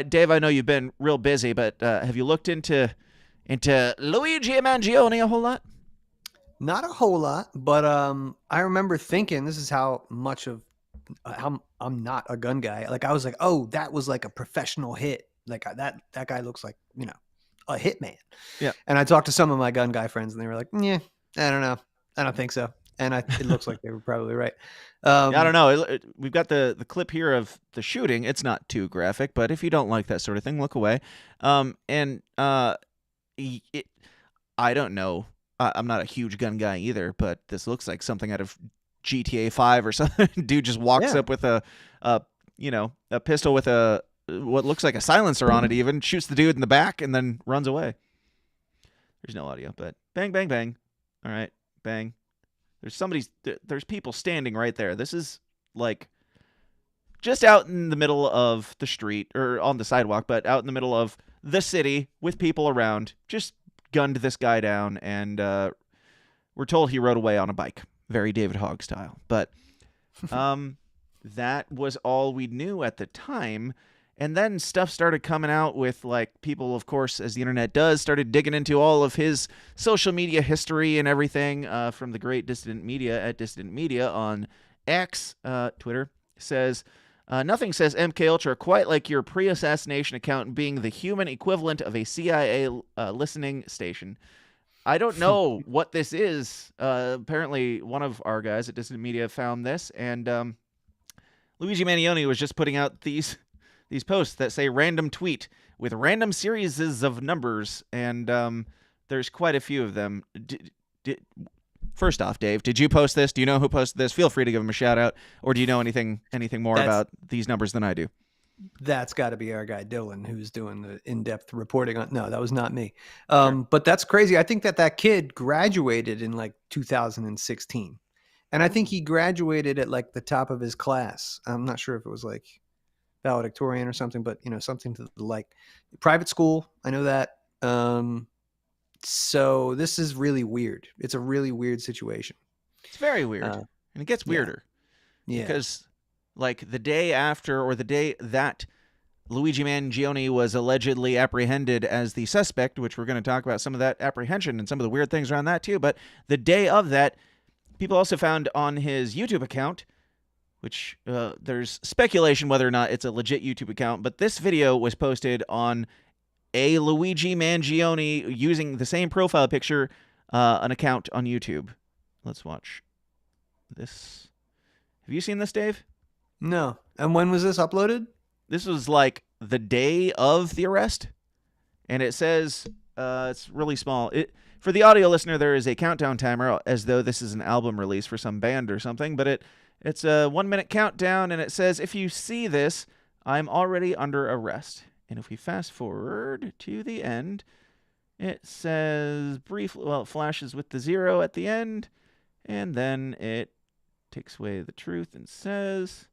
Dave, I know you've been real busy, but have you looked into Luigi Mangione a whole lot? Not a whole lot, but I remember thinking, this is how much of I'm not a gun guy. Like, I was like, oh, that was like a professional hit. Like, that guy looks like, a hitman. Yeah. And I talked to some of my gun guy friends, and they were like, yeah, I don't know. I don't think so. And it looks like they were probably right. I don't know. We've got the clip here of the shooting. It's not too graphic, but if you don't like that sort of thing, look away. I don't know. I'm not a huge gun guy either, but this looks like something out of GTA 5 or something. Dude just walks up with a pistol with what looks like a silencer on it, even shoots the dude in the back and then runs away. There's no audio, but bang, bang, bang. All right, bang. There's people standing right there. This is like just out in the middle of the street, or on the sidewalk, but out in the middle of the city with people around. Just gunned this guy down, and we're told he rode away on a bike. Very David Hogg style. But that was all we knew at the time. And then stuff started coming out with, like, people, of course, as the internet does, started digging into all of his social media history and everything from the great Dissident Media at Dissident Media on X, Twitter, says, nothing says MK Ultra quite like your pre-assassination account being the human equivalent of a CIA listening station. I don't know what this is. Apparently, one of our guys at Dissident Media found this, and Luigi Mangione was just putting out these posts that say random tweet with random series of numbers, and there's quite a few of them. First off, Dave, did you post this? Do you know who posted this? Feel free to give him a shout out, or do you know anything more about these numbers than I do? That's got to be our guy Dylan, who's doing the in-depth reporting on. No, that was not me. Sure. But that's crazy. I think that kid graduated in like 2016, and I think he graduated at like the top of his class. I'm not sure if it was like valedictorian or something, but something to the like. Private school, I know that. So this is really weird. It's a really weird situation. It's very weird, and it gets weirder. Yeah. Because like the day after, or the day that Luigi Mangione was allegedly apprehended as the suspect, which we're going to talk about some of that apprehension and some of the weird things around that too. But the day of that, people also found on his YouTube account, which there's speculation whether or not it's a legit YouTube account, but this video was posted on a Luigi Mangione using the same profile picture, an account on YouTube. Let's watch this. Have you seen this, Dave? No. And when was this uploaded? This was like the day of the arrest, and it says it's really small. For the audio listener, there is a countdown timer, as though this is an album release for some band or something, but it's a 1 minute countdown, and it says, if you see this, I'm already under arrest. And if we fast forward to the end, it says briefly, well, it flashes with the 0 at the end, and then it takes away the truth and says,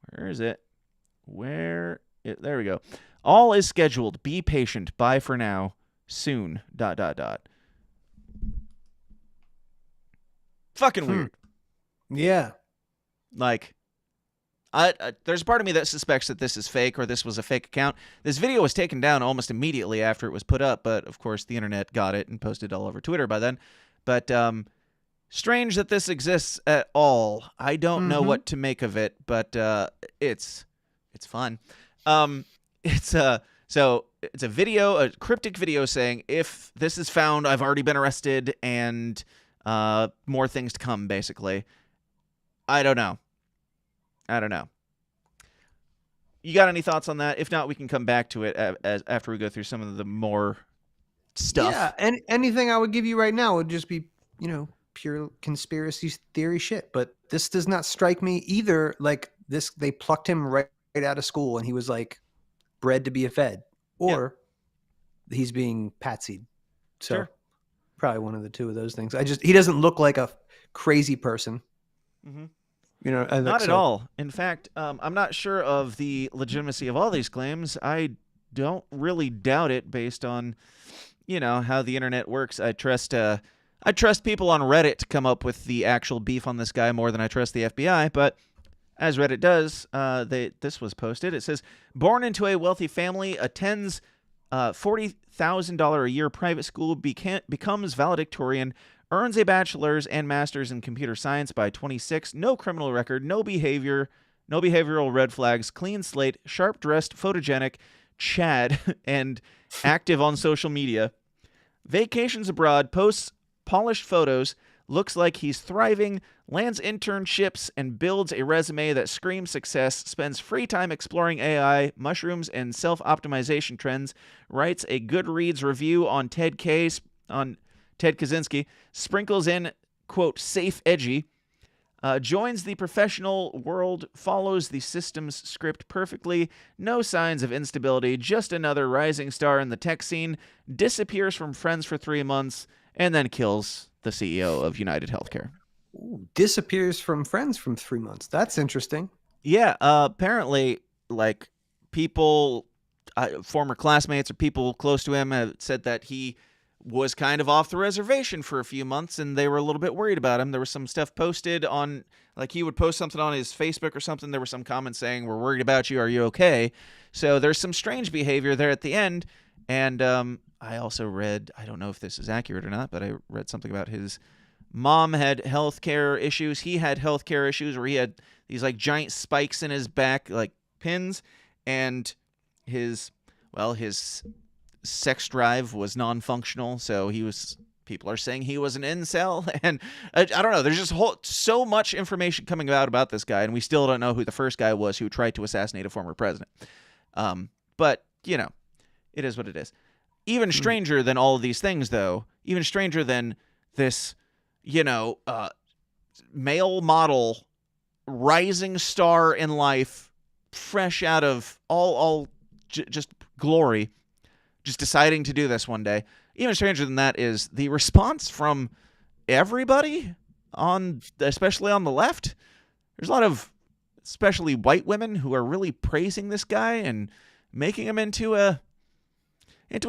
where is it? There we go. All is scheduled. Be patient. Bye for now. Soon. ... Fucking weird. Yeah. Like, there's a part of me that suspects that this is fake or this was a fake account. This video was taken down almost immediately after it was put up, but of course the internet got it and posted it all over Twitter by then. But strange that this exists at all. I don't know what to make of it, but it's fun. So it's a video, a cryptic video saying, if this is found, I've already been arrested, and more things to come, basically. I don't know. You got any thoughts on that? If not, we can come back to it after we go through some of the more stuff. Yeah, and anything I would give you right now would just be, pure conspiracy theory shit. But this does not strike me either like this. They plucked him right out of school and he was like bred to be a Fed, or he's being patsied. So Sure. Probably one of the two of those things. He doesn't look like a crazy person. Mm-hmm. Not at all. In fact, I'm not sure of the legitimacy of all these claims. I don't really doubt it based on, how the internet works. I trust people on Reddit to come up with the actual beef on this guy more than I trust the FBI. But as Reddit does, this was posted. It says, born into a wealthy family, attends $40,000 a year private school, becomes valedictorian, earns a bachelor's and master's in computer science by 26, no criminal record, no behavioral red flags, clean slate, sharp-dressed, photogenic, Chad, and active on social media. Vacations abroad, posts polished photos, looks like he's thriving, lands internships, and builds a resume that screams success, spends free time exploring AI, mushrooms, and self-optimization trends, writes a Goodreads review on Ted Kaczynski, sprinkles in, quote, safe edgy, joins the professional world, follows the system's script perfectly, no signs of instability, just another rising star in the tech scene, disappears from friends for 3 months, and then kills the CEO of United Healthcare. Ooh, disappears from friends from 3 months. That's interesting. Yeah, apparently, like, people, former classmates or people close to him have said that he was kind of off the reservation for a few months, and they were a little bit worried about him. There was some stuff posted on, like, he would post something on his Facebook or something. There were some comments saying, we're worried about you. Are you okay? So there's some strange behavior there at the end. And I also read, I don't know if this is accurate or not, but I read something about his mom had healthcare issues. He had healthcare issues where he had these, like, giant spikes in his back, like pins, and his sex drive was non-functional, so people are saying he was an incel, and I don't know, there's just so much information coming out about this guy, and we still don't know who the first guy was who tried to assassinate a former president. But, it is what it is. Even stranger than all of these things, though, even stranger than this, male model, rising star in life, fresh out of just glory, just deciding to do this one day. Even stranger than that is the response from everybody, especially on the left. There's a lot of, especially white women, who are really praising this guy and making him into a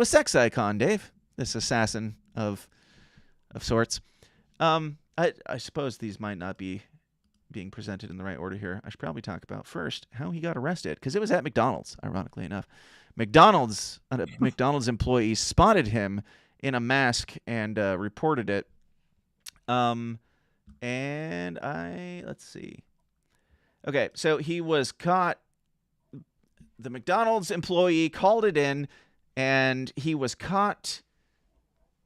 sex icon, Dave. This assassin of sorts. I suppose these might not be being presented in the right order here. I should probably talk about first how he got arrested, because it was at McDonald's, ironically enough. McDonald's employee spotted him in a mask and reported it. Let's see. Okay, so he was caught. The McDonald's employee called it in, and he was caught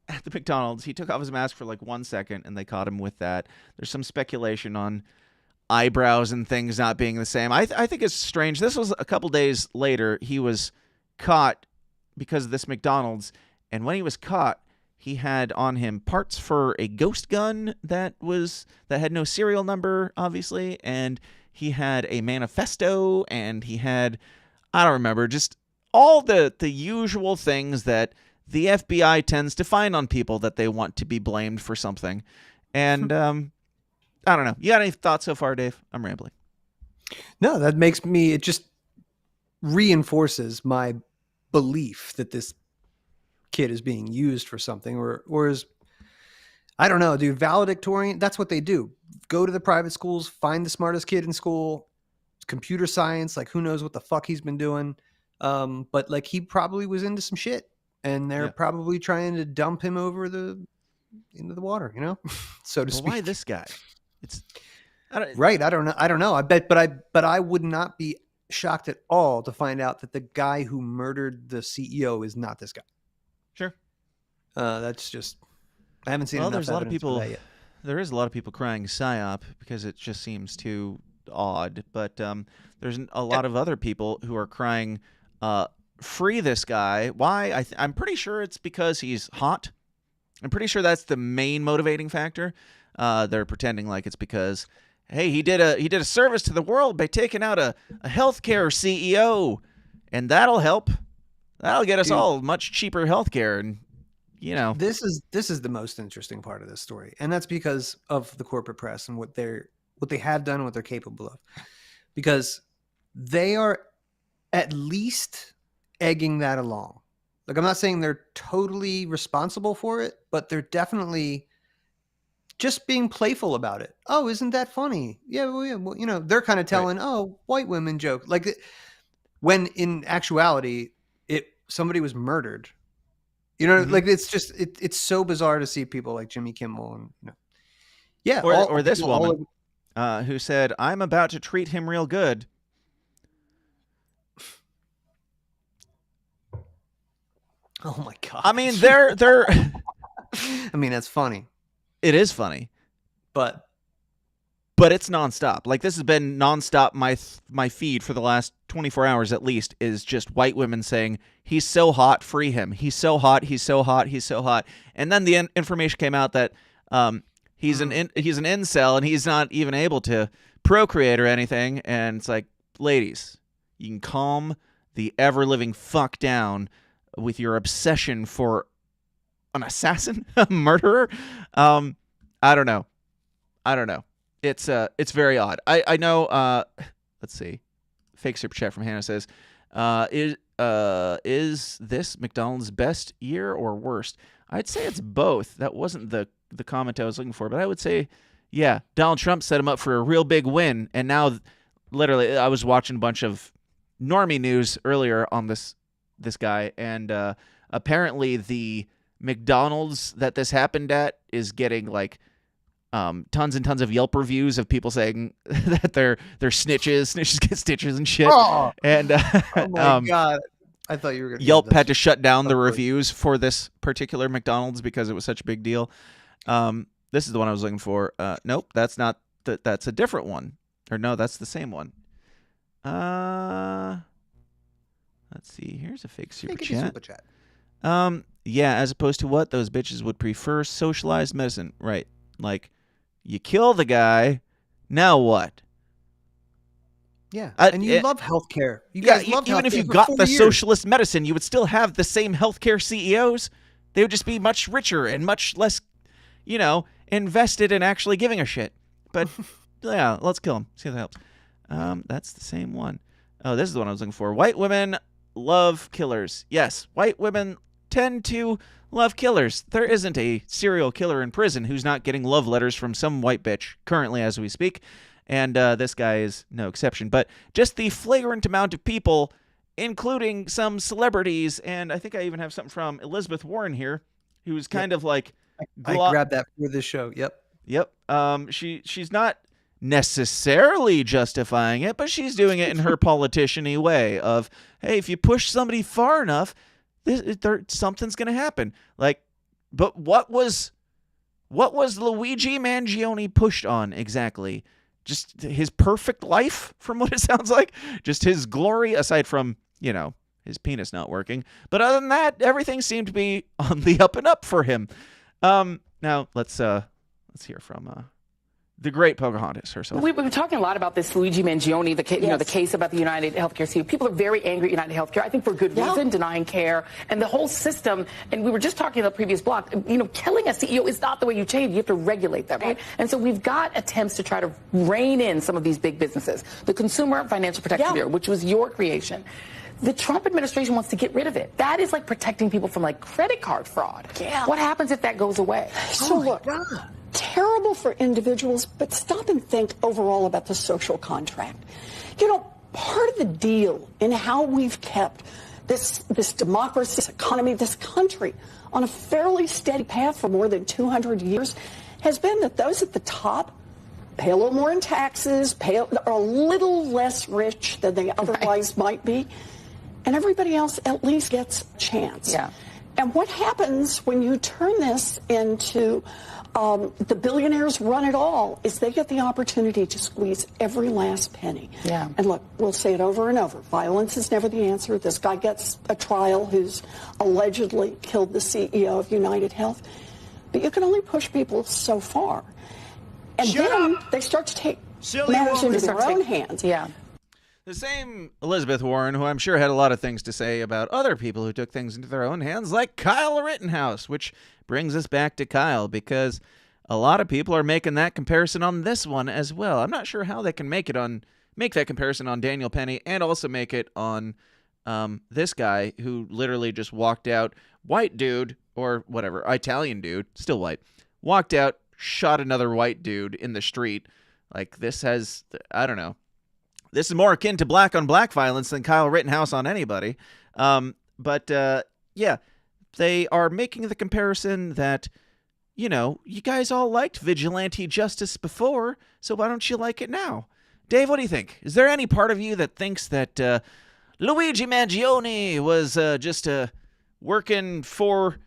at the McDonald's. He took off his mask for like 1 second, and they caught him with that. There's some speculation on eyebrows and things not being the same. I think it's strange. This was a couple days later. He was caught because of this McDonald's, and when he was caught, he had on him parts for a ghost gun that had no serial number, obviously, and he had a manifesto, and he had, I don't remember, just all the usual things that the FBI tends to find on people that they want to be blamed for something. And I don't know. You got any thoughts so far, Dave? I'm rambling. No, that makes me, it just reinforces my belief that this kid is being used for something or is, I don't know, dude, valedictorian. That's what they do. Go to the private schools, find the smartest kid in school, computer science, like who knows what the fuck he's been doing. But like he probably was into some shit and they're probably trying to dump him over into the water, you know, so to speak. Why this guy? It's right. I don't know. I bet, but I would not be shocked at all to find out that the guy who murdered the CEO is not this guy. Sure. That's just, I haven't seen well, enough there's a lot of evidence for people. that yet. There is a lot of people crying Psyop because it just seems too odd. But there's a lot of other people who are crying, free this guy. Why? I'm pretty sure it's because he's hot. I'm pretty sure that's the main motivating factor. They're pretending like it's because, hey, he did a service to the world by taking out a healthcare CEO, and that'll help. That'll get us all much cheaper healthcare, and you know, this is the most interesting part of this story, and that's because of the corporate press and what they have done and what they're capable of, because they are at least egging that along. Like, I'm not saying they're totally responsible for it, but they're definitely just being playful about it. Oh, isn't that funny? Yeah, well, you know, they're kind of telling, oh, white women joke, like, when in actuality, somebody was murdered. You know, like it's just it's so bizarre to see people like Jimmy Kimmel and or this woman who said, "I'm about to treat him real good." Oh my god! I mean, they're. I mean, that's funny. It is funny, but it's nonstop. Like, this has been nonstop. My feed for the last 24 hours at least is just white women saying, "He's so hot, free him. He's so hot. He's so hot. He's so hot." And then the information came out that he's an incel and he's not even able to procreate or anything. And it's like, ladies, you can calm the ever living fuck down with your obsession for an assassin, a murderer. I don't know. It's very odd. I know. Let's see. Fake super chat from Hannah says, "Is this McDonald's best year or worst?" I'd say it's both. That wasn't the comment I was looking for, but I would say, yeah, Donald Trump set him up for a real big win, and now, literally, I was watching a bunch of normie news earlier on this guy, and apparently the McDonald's that this happened at is getting like tons and tons of Yelp reviews of people saying that they're snitches get stitches and shit. Oh, and oh my god, I thought you were gonna. Yelp had to shut down the reviews for this particular McDonald's because it was such a big deal. This is the one I was looking for. Nope, that's not. That's a different one. Or no, that's the same one. Let's see. Here's a fake super chat. Yeah, as opposed to what those bitches would prefer, socialized medicine. Right. Like, you kill the guy, now what? Yeah, and you love healthcare. You guys love even healthcare if you for got 4 the years. socialist medicine, you would still have the same healthcare CEOs. They would just be much richer and much less, invested in actually giving a shit. But yeah, let's kill him. See if that helps. That's the same one. Oh, this is the one I was looking for. White women love killers. Yes, white women tend to love killers. There isn't a serial killer in prison who's not getting love letters from some white bitch currently as we speak. And this guy is no exception. But just the flagrant amount of people, including some celebrities, and I think I even have something from Elizabeth Warren here, who's kind of like... I grabbed that for this show. Yep. She's not necessarily justifying it, but she's doing it in her politician-y way of, hey, if you push somebody far enough, something's going to happen. Like, but what was Luigi Mangione pushed on exactly? Just his perfect life, from what it sounds like? Just his glory, aside from, his penis not working. But other than that, everything seemed to be on the up and up for him. Now, let's hear from the great Pocahontas herself. We've been talking a lot about this Luigi Mangione, the case about the United Healthcare CEO. People are very angry at United Healthcare, I think for good reason, denying care and the whole system. And we were just talking in the previous block, killing a CEO is not the way you change. You have to regulate them, right? And so we've got attempts to try to rein in some of these big businesses. The Consumer Financial Protection Bureau, which was your creation. The Trump administration wants to get rid of it. That is like protecting people from like credit card fraud. Yeah. What happens if that goes away? So look, terrible for individuals, but stop and think overall about the social contract. Part of the deal in how we've kept this democracy, this economy, this country on a fairly steady path for more than 200 years has been that those at the top pay a little more in taxes, are a little less rich than they otherwise might be, and everybody else at least gets a chance. Yeah. And what happens when you turn this into the billionaires run it all is they get the opportunity to squeeze every last penny. Yeah. And look, we'll say it over and over. Violence is never the answer. This guy gets a trial who's allegedly killed the CEO of United Health. But you can only push people so far. And then they start to take matters into their own hands. Yeah. The same Elizabeth Warren, who I'm sure had a lot of things to say about other people who took things into their own hands, like Kyle Rittenhouse, which brings us back to Kyle, because a lot of people are making that comparison on this one as well. I'm not sure how they can make that comparison on Daniel Penny and also make it on this guy who literally just walked out, white dude, or whatever, Italian dude, still white, walked out, shot another white dude in the street. Like, this has, I don't know. This is more akin to black on black violence than Kyle Rittenhouse on anybody. Yeah, they are making the comparison that, you guys all liked vigilante justice before, so why don't you like it now? Dave, what do you think? Is there any part of you that thinks that Luigi Mangione was just working for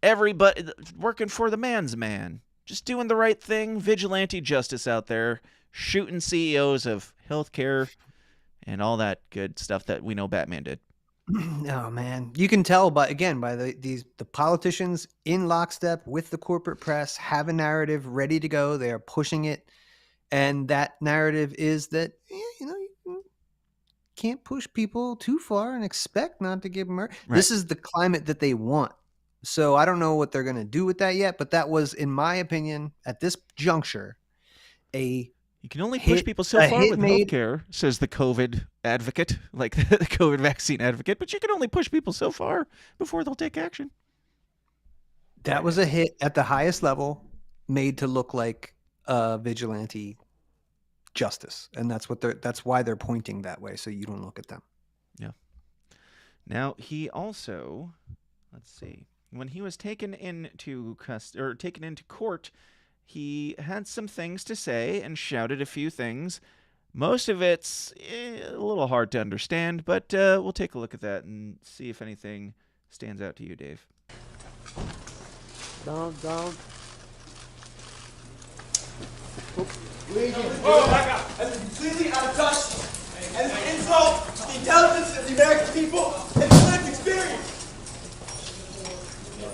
everybody, working for the man's man, just doing the right thing, vigilante justice out there, shooting CEOs of healthcare and all that good stuff that we know Batman did? Oh man, you can tell by the politicians in lockstep with the corporate press have a narrative ready to go. They are pushing it, and that narrative is that you can't push people too far and expect not to get murdered. Right. This is the climate that they want. So I don't know what they're going to do with that yet, but that was, in my opinion, at this juncture, you can only push people so far with healthcare, says the COVID advocate, like the COVID vaccine advocate, but you can only push people so far before they'll take action. That was a hit at the highest level, made to look like vigilante justice, and that's why they're pointing that way, so you don't look at them. Yeah. Now he also, let's see, when he was taken into court, he had some things to say and shouted a few things. Most of it's a little hard to understand, but we'll take a look at that and see if anything stands out to you, Dave. Down. Oh my God! That's completely out of touch, and an insult to the intelligence of the American people and the lived experience. Did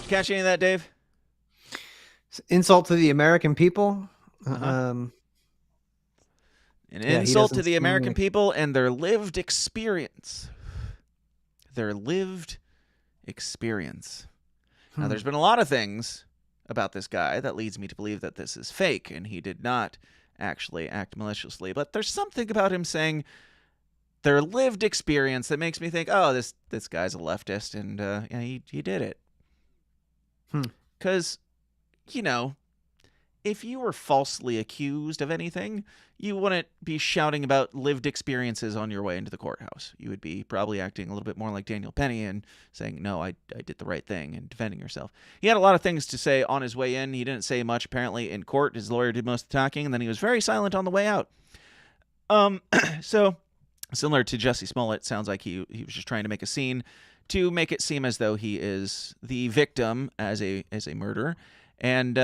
you catch any of that, Dave? Insult to the American people. An insult to the American people and their lived experience. Now, there's been a lot of things about this guy that leads me to believe that this is fake and he did not actually act maliciously. But there's something about him saying their lived experience that makes me think, oh, this guy's a leftist, and he did it. Because, if you were falsely accused of anything, you wouldn't be shouting about lived experiences on your way into the courthouse. You would be probably acting a little bit more like Daniel Penny and saying, no, I did the right thing, and defending yourself. He had a lot of things to say on his way in. He didn't say much, apparently, in court. His lawyer did most of the talking, and then he was very silent on the way out. So, similar to Jussie Smollett, sounds like he was just trying to make a scene to make it seem as though he is the victim as a murderer. And,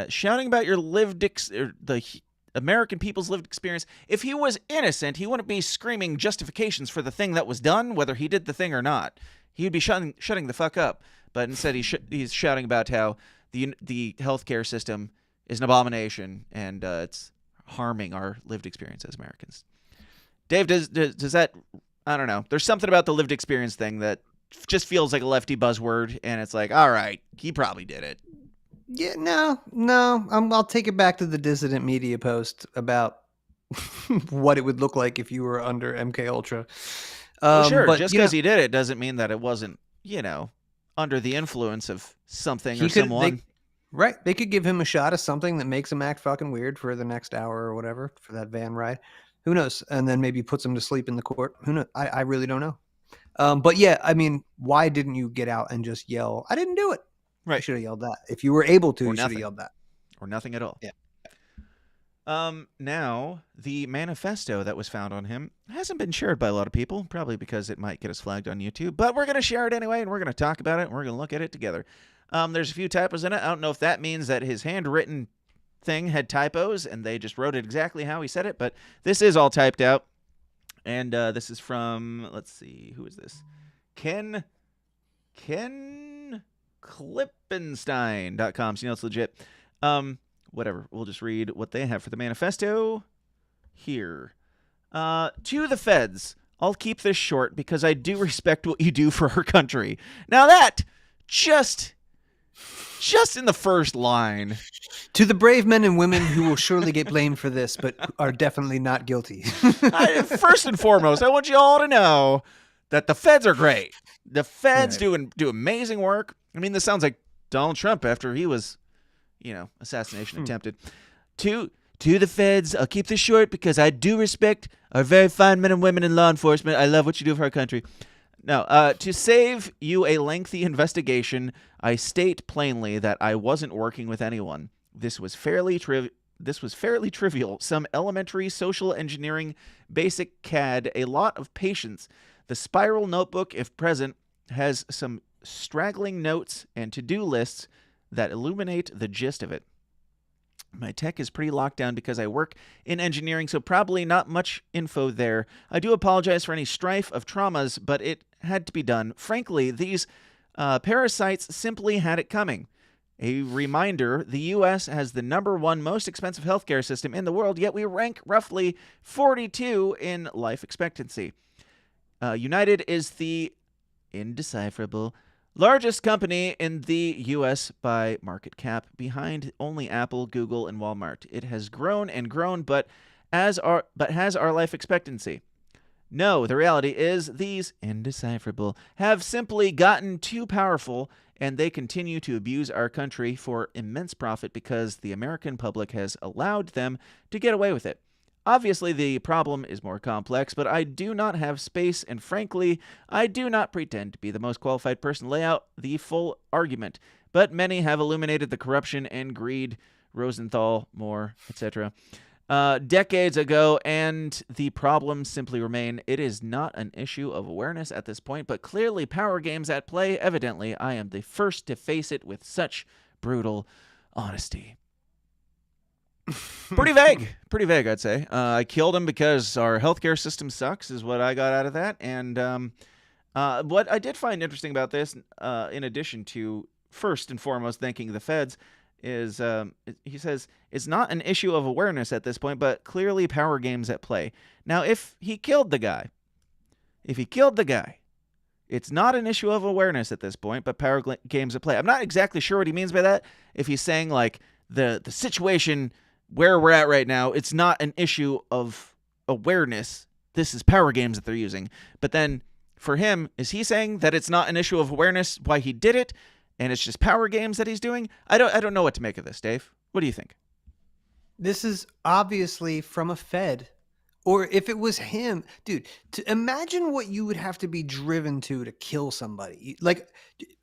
shouting about your the American people's lived experience. If he was innocent, he wouldn't be screaming justifications for the thing that was done, whether he did the thing or not. He would be shutting the fuck up. But instead, he's shouting about how the healthcare system is an abomination, and it's harming our lived experience as Americans. Dave, does that, I don't know. There's something about the lived experience thing that just feels like a lefty buzzword, and it's like, all right, he probably did it. Yeah, no. I'll take it back to the dissident media post about what it would look like if you were under MK Ultra. Sure, but, just because he did it doesn't mean that it wasn't, under the influence of something or someone. Right. They could give him a shot of something that makes him act fucking weird for the next hour or whatever for that van ride. Who knows? And then maybe puts him to sleep in the court. Who knows? I really don't know. But yeah, I mean, why didn't you get out and just yell, I didn't do it? Right. You should have yelled that. If you were able to, you should have yelled that. Or nothing at all. Yeah. Now, the manifesto that was found on him hasn't been shared by a lot of people, probably because it might get us flagged on YouTube, but we're going to share it anyway, and we're going to talk about it, and we're going to look at it together. There's a few typos in it. I don't know if that means that his handwritten thing had typos, and they just wrote it exactly how he said it, but this is all typed out. And this is from, let's see, who is this? Ken Klippenstein.com, so you know it's legit. Whatever, we'll just read what they have for the manifesto here. To the feds, I'll keep this short because I do respect what you do for our country. Now that, just in the first line. To the brave men and women who will surely get blamed for this, but are definitely not guilty. First and foremost, I want you all to know that the feds are great. The feds do amazing work. I mean, this sounds like Donald Trump after he was, assassination attempted. To the feds, I'll keep this short because I do respect our very fine men and women in law enforcement. I love what you do for our country. Now, to save you a lengthy investigation, I state plainly that I wasn't working with anyone. This was fairly trivial. Some elementary social engineering, basic CAD, a lot of patience. The spiral notebook, if present, has some straggling notes and to-do lists that illuminate the gist of it. My tech is pretty locked down because I work in engineering, so probably not much info there. I do apologize for any strife of traumas, but it had to be done. Frankly, these parasites simply had it coming. A reminder, the U.S. has the #1 most expensive healthcare system in the world, yet we rank roughly 42 in life expectancy. United is the indecipherable largest company in the U.S. by market cap, behind only Apple, Google, and Walmart. It has grown and grown, but has our life expectancy. No, the reality is these indecipherable have simply gotten too powerful, and they continue to abuse our country for immense profit because the American public has allowed them to get away with it. Obviously, the problem is more complex, but I do not have space, and frankly, I do not pretend to be the most qualified person to lay out the full argument. But many have illuminated the corruption and greed, Rosenthal, Moore, etc., decades ago, and the problems simply remain. It is not an issue of awareness at this point, but clearly power games at play. Evidently, I am the first to face it with such brutal honesty. Pretty vague, I'd say. I killed him because our healthcare system sucks, is what I got out of that. And what I did find interesting about this, in addition to first and foremost thanking the feds, is he says it's not an issue of awareness at this point, but clearly power games at play. Now, if he killed the guy, it's not an issue of awareness at this point, but power games at play. I'm not exactly sure what he means by that. If he's saying like the situation where we're at right now, it's not an issue of awareness. This is power games that they're using. But then for him, is he saying that it's not an issue of awareness why he did it, and it's just power games that he's doing? I don't know what to make of this, Dave. What do you think? This is obviously from a Fed. Or if it was him, dude, to imagine what you would have to be driven to kill somebody. Like,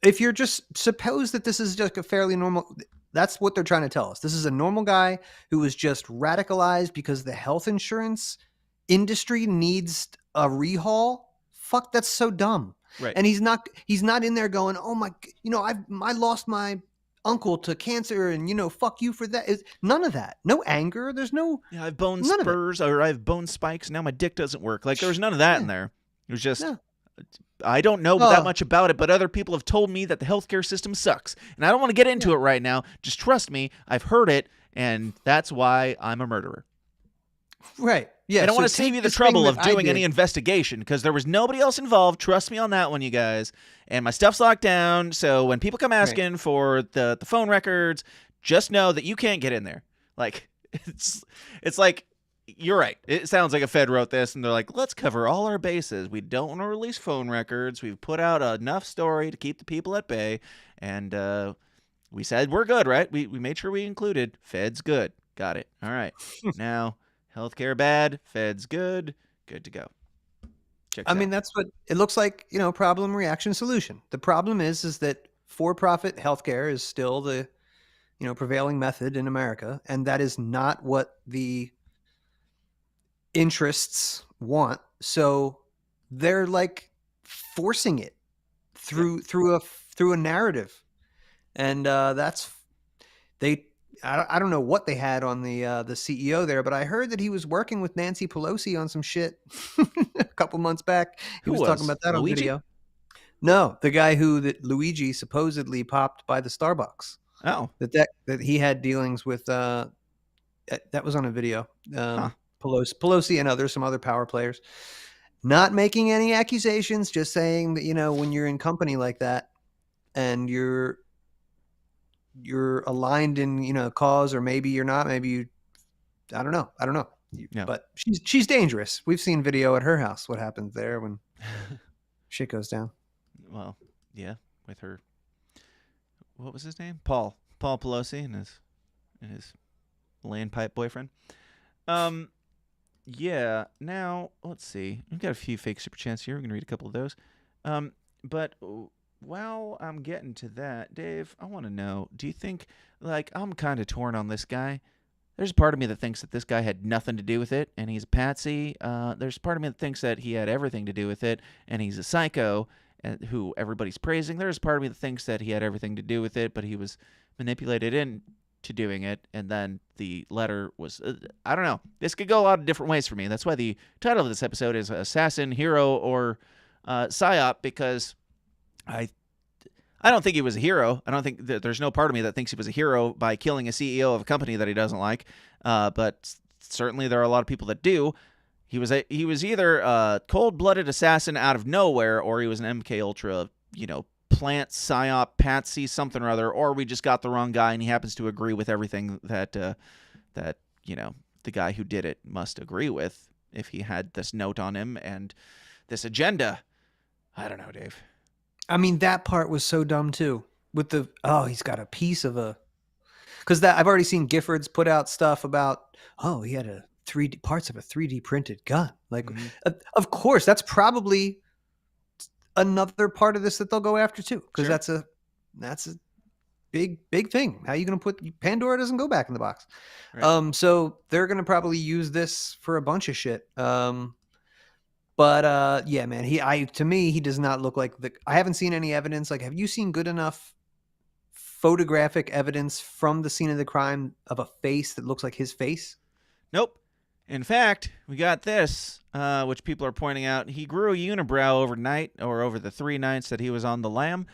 if you're just, suppose that this is just a fairly normal, that's what they're trying to tell us. This is a normal guy who was just radicalized because the health insurance industry needs a rehaul. Fuck, that's so dumb. Right. And he's not in there going, oh my, I lost my uncle to cancer and, fuck you for that. None of that. No anger. There's no. Yeah, I have bone spurs or I have bone spikes. Now my dick doesn't work. Like, there was none of that in there. It was just, I don't know that much about it, but other people have told me that the healthcare system sucks. And I don't want to get into it right now. Just trust me. I've heard it. and that's why I'm a murderer. Right. Yeah. I don't so want to save take you the this trouble thing of that I doing any did- investigation because there was nobody else involved. Trust me on that one, you guys. And my stuff's locked down. So when people come asking for the phone records, just know that you can't get in there. Like it's like you're right. It sounds like a Fed wrote this and they're like, let's cover all our bases. We don't want to release phone records. We've put out enough story to keep the people at bay. And we said we're good, right? We made sure we included Fed's good. Got it. All right. Now, healthcare bad, Fed's good to go. I mean, that's what it looks like, problem, reaction, solution. The problem is that for-profit healthcare is still the, prevailing method in America. And that is not what the interests want. So they're like forcing it through a narrative. And I don't know what they had on the CEO there, but I heard that he was working with Nancy Pelosi on some shit a couple months back. He was talking about that on Luigi? video. No, the guy that Luigi supposedly popped by the Starbucks. Oh, that he had dealings with. That was on a video. Pelosi and some other power players. Not making any accusations, just saying that when you're in company like that and you're aligned in cause, or maybe you're not, maybe you I don't know Yeah. But she's dangerous. We've seen video at her house what happens there when shit goes down. Well, yeah, with her, what was his name? Paul Pelosi and his land pipe boyfriend. Yeah, now let's see, we've got a few fake super chats here. We're gonna read a couple of those. But while I'm getting to that, Dave, I want to know, do you think, I'm kind of torn on this guy. There's a part of me that thinks that this guy had nothing to do with it, and he's a patsy. There's a part of me that thinks that he had everything to do with it, and he's a psycho, who everybody's praising. There's a part of me that thinks that he had everything to do with it, but he was manipulated into doing it, and then the letter was, I don't know. This could go a lot of different ways for me. That's why the title of this episode is Assassin, Hero, or Psyop, because I don't think he was a hero. I don't think that there's no part of me that thinks he was a hero by killing a CEO of a company that he doesn't like. But certainly there are a lot of people that do. He was either a cold-blooded assassin out of nowhere, or he was an MK Ultra, plant psyop patsy something or other, or we just got the wrong guy and he happens to agree with everything that the guy who did it must agree with if he had this note on him and this agenda. I don't know, Dave. I mean, that part was so dumb too. With he's got a piece of because I've already seen Giffords put out stuff about, he had parts of a 3D printed gun. Like, of course, that's probably another part of this that they'll go after too, because Sure. that's a big thing. How are you going to put Pandora doesn't go back in the box? Right. So they're going to probably use this for a bunch of shit. But yeah, man, to me, he does not look like I haven't seen any evidence. Like, have you seen good enough photographic evidence from the scene of the crime of a face that looks like his face? Nope. In fact, we got this, which people are pointing out. He grew a unibrow overnight, or over the 3 nights that he was on the lam,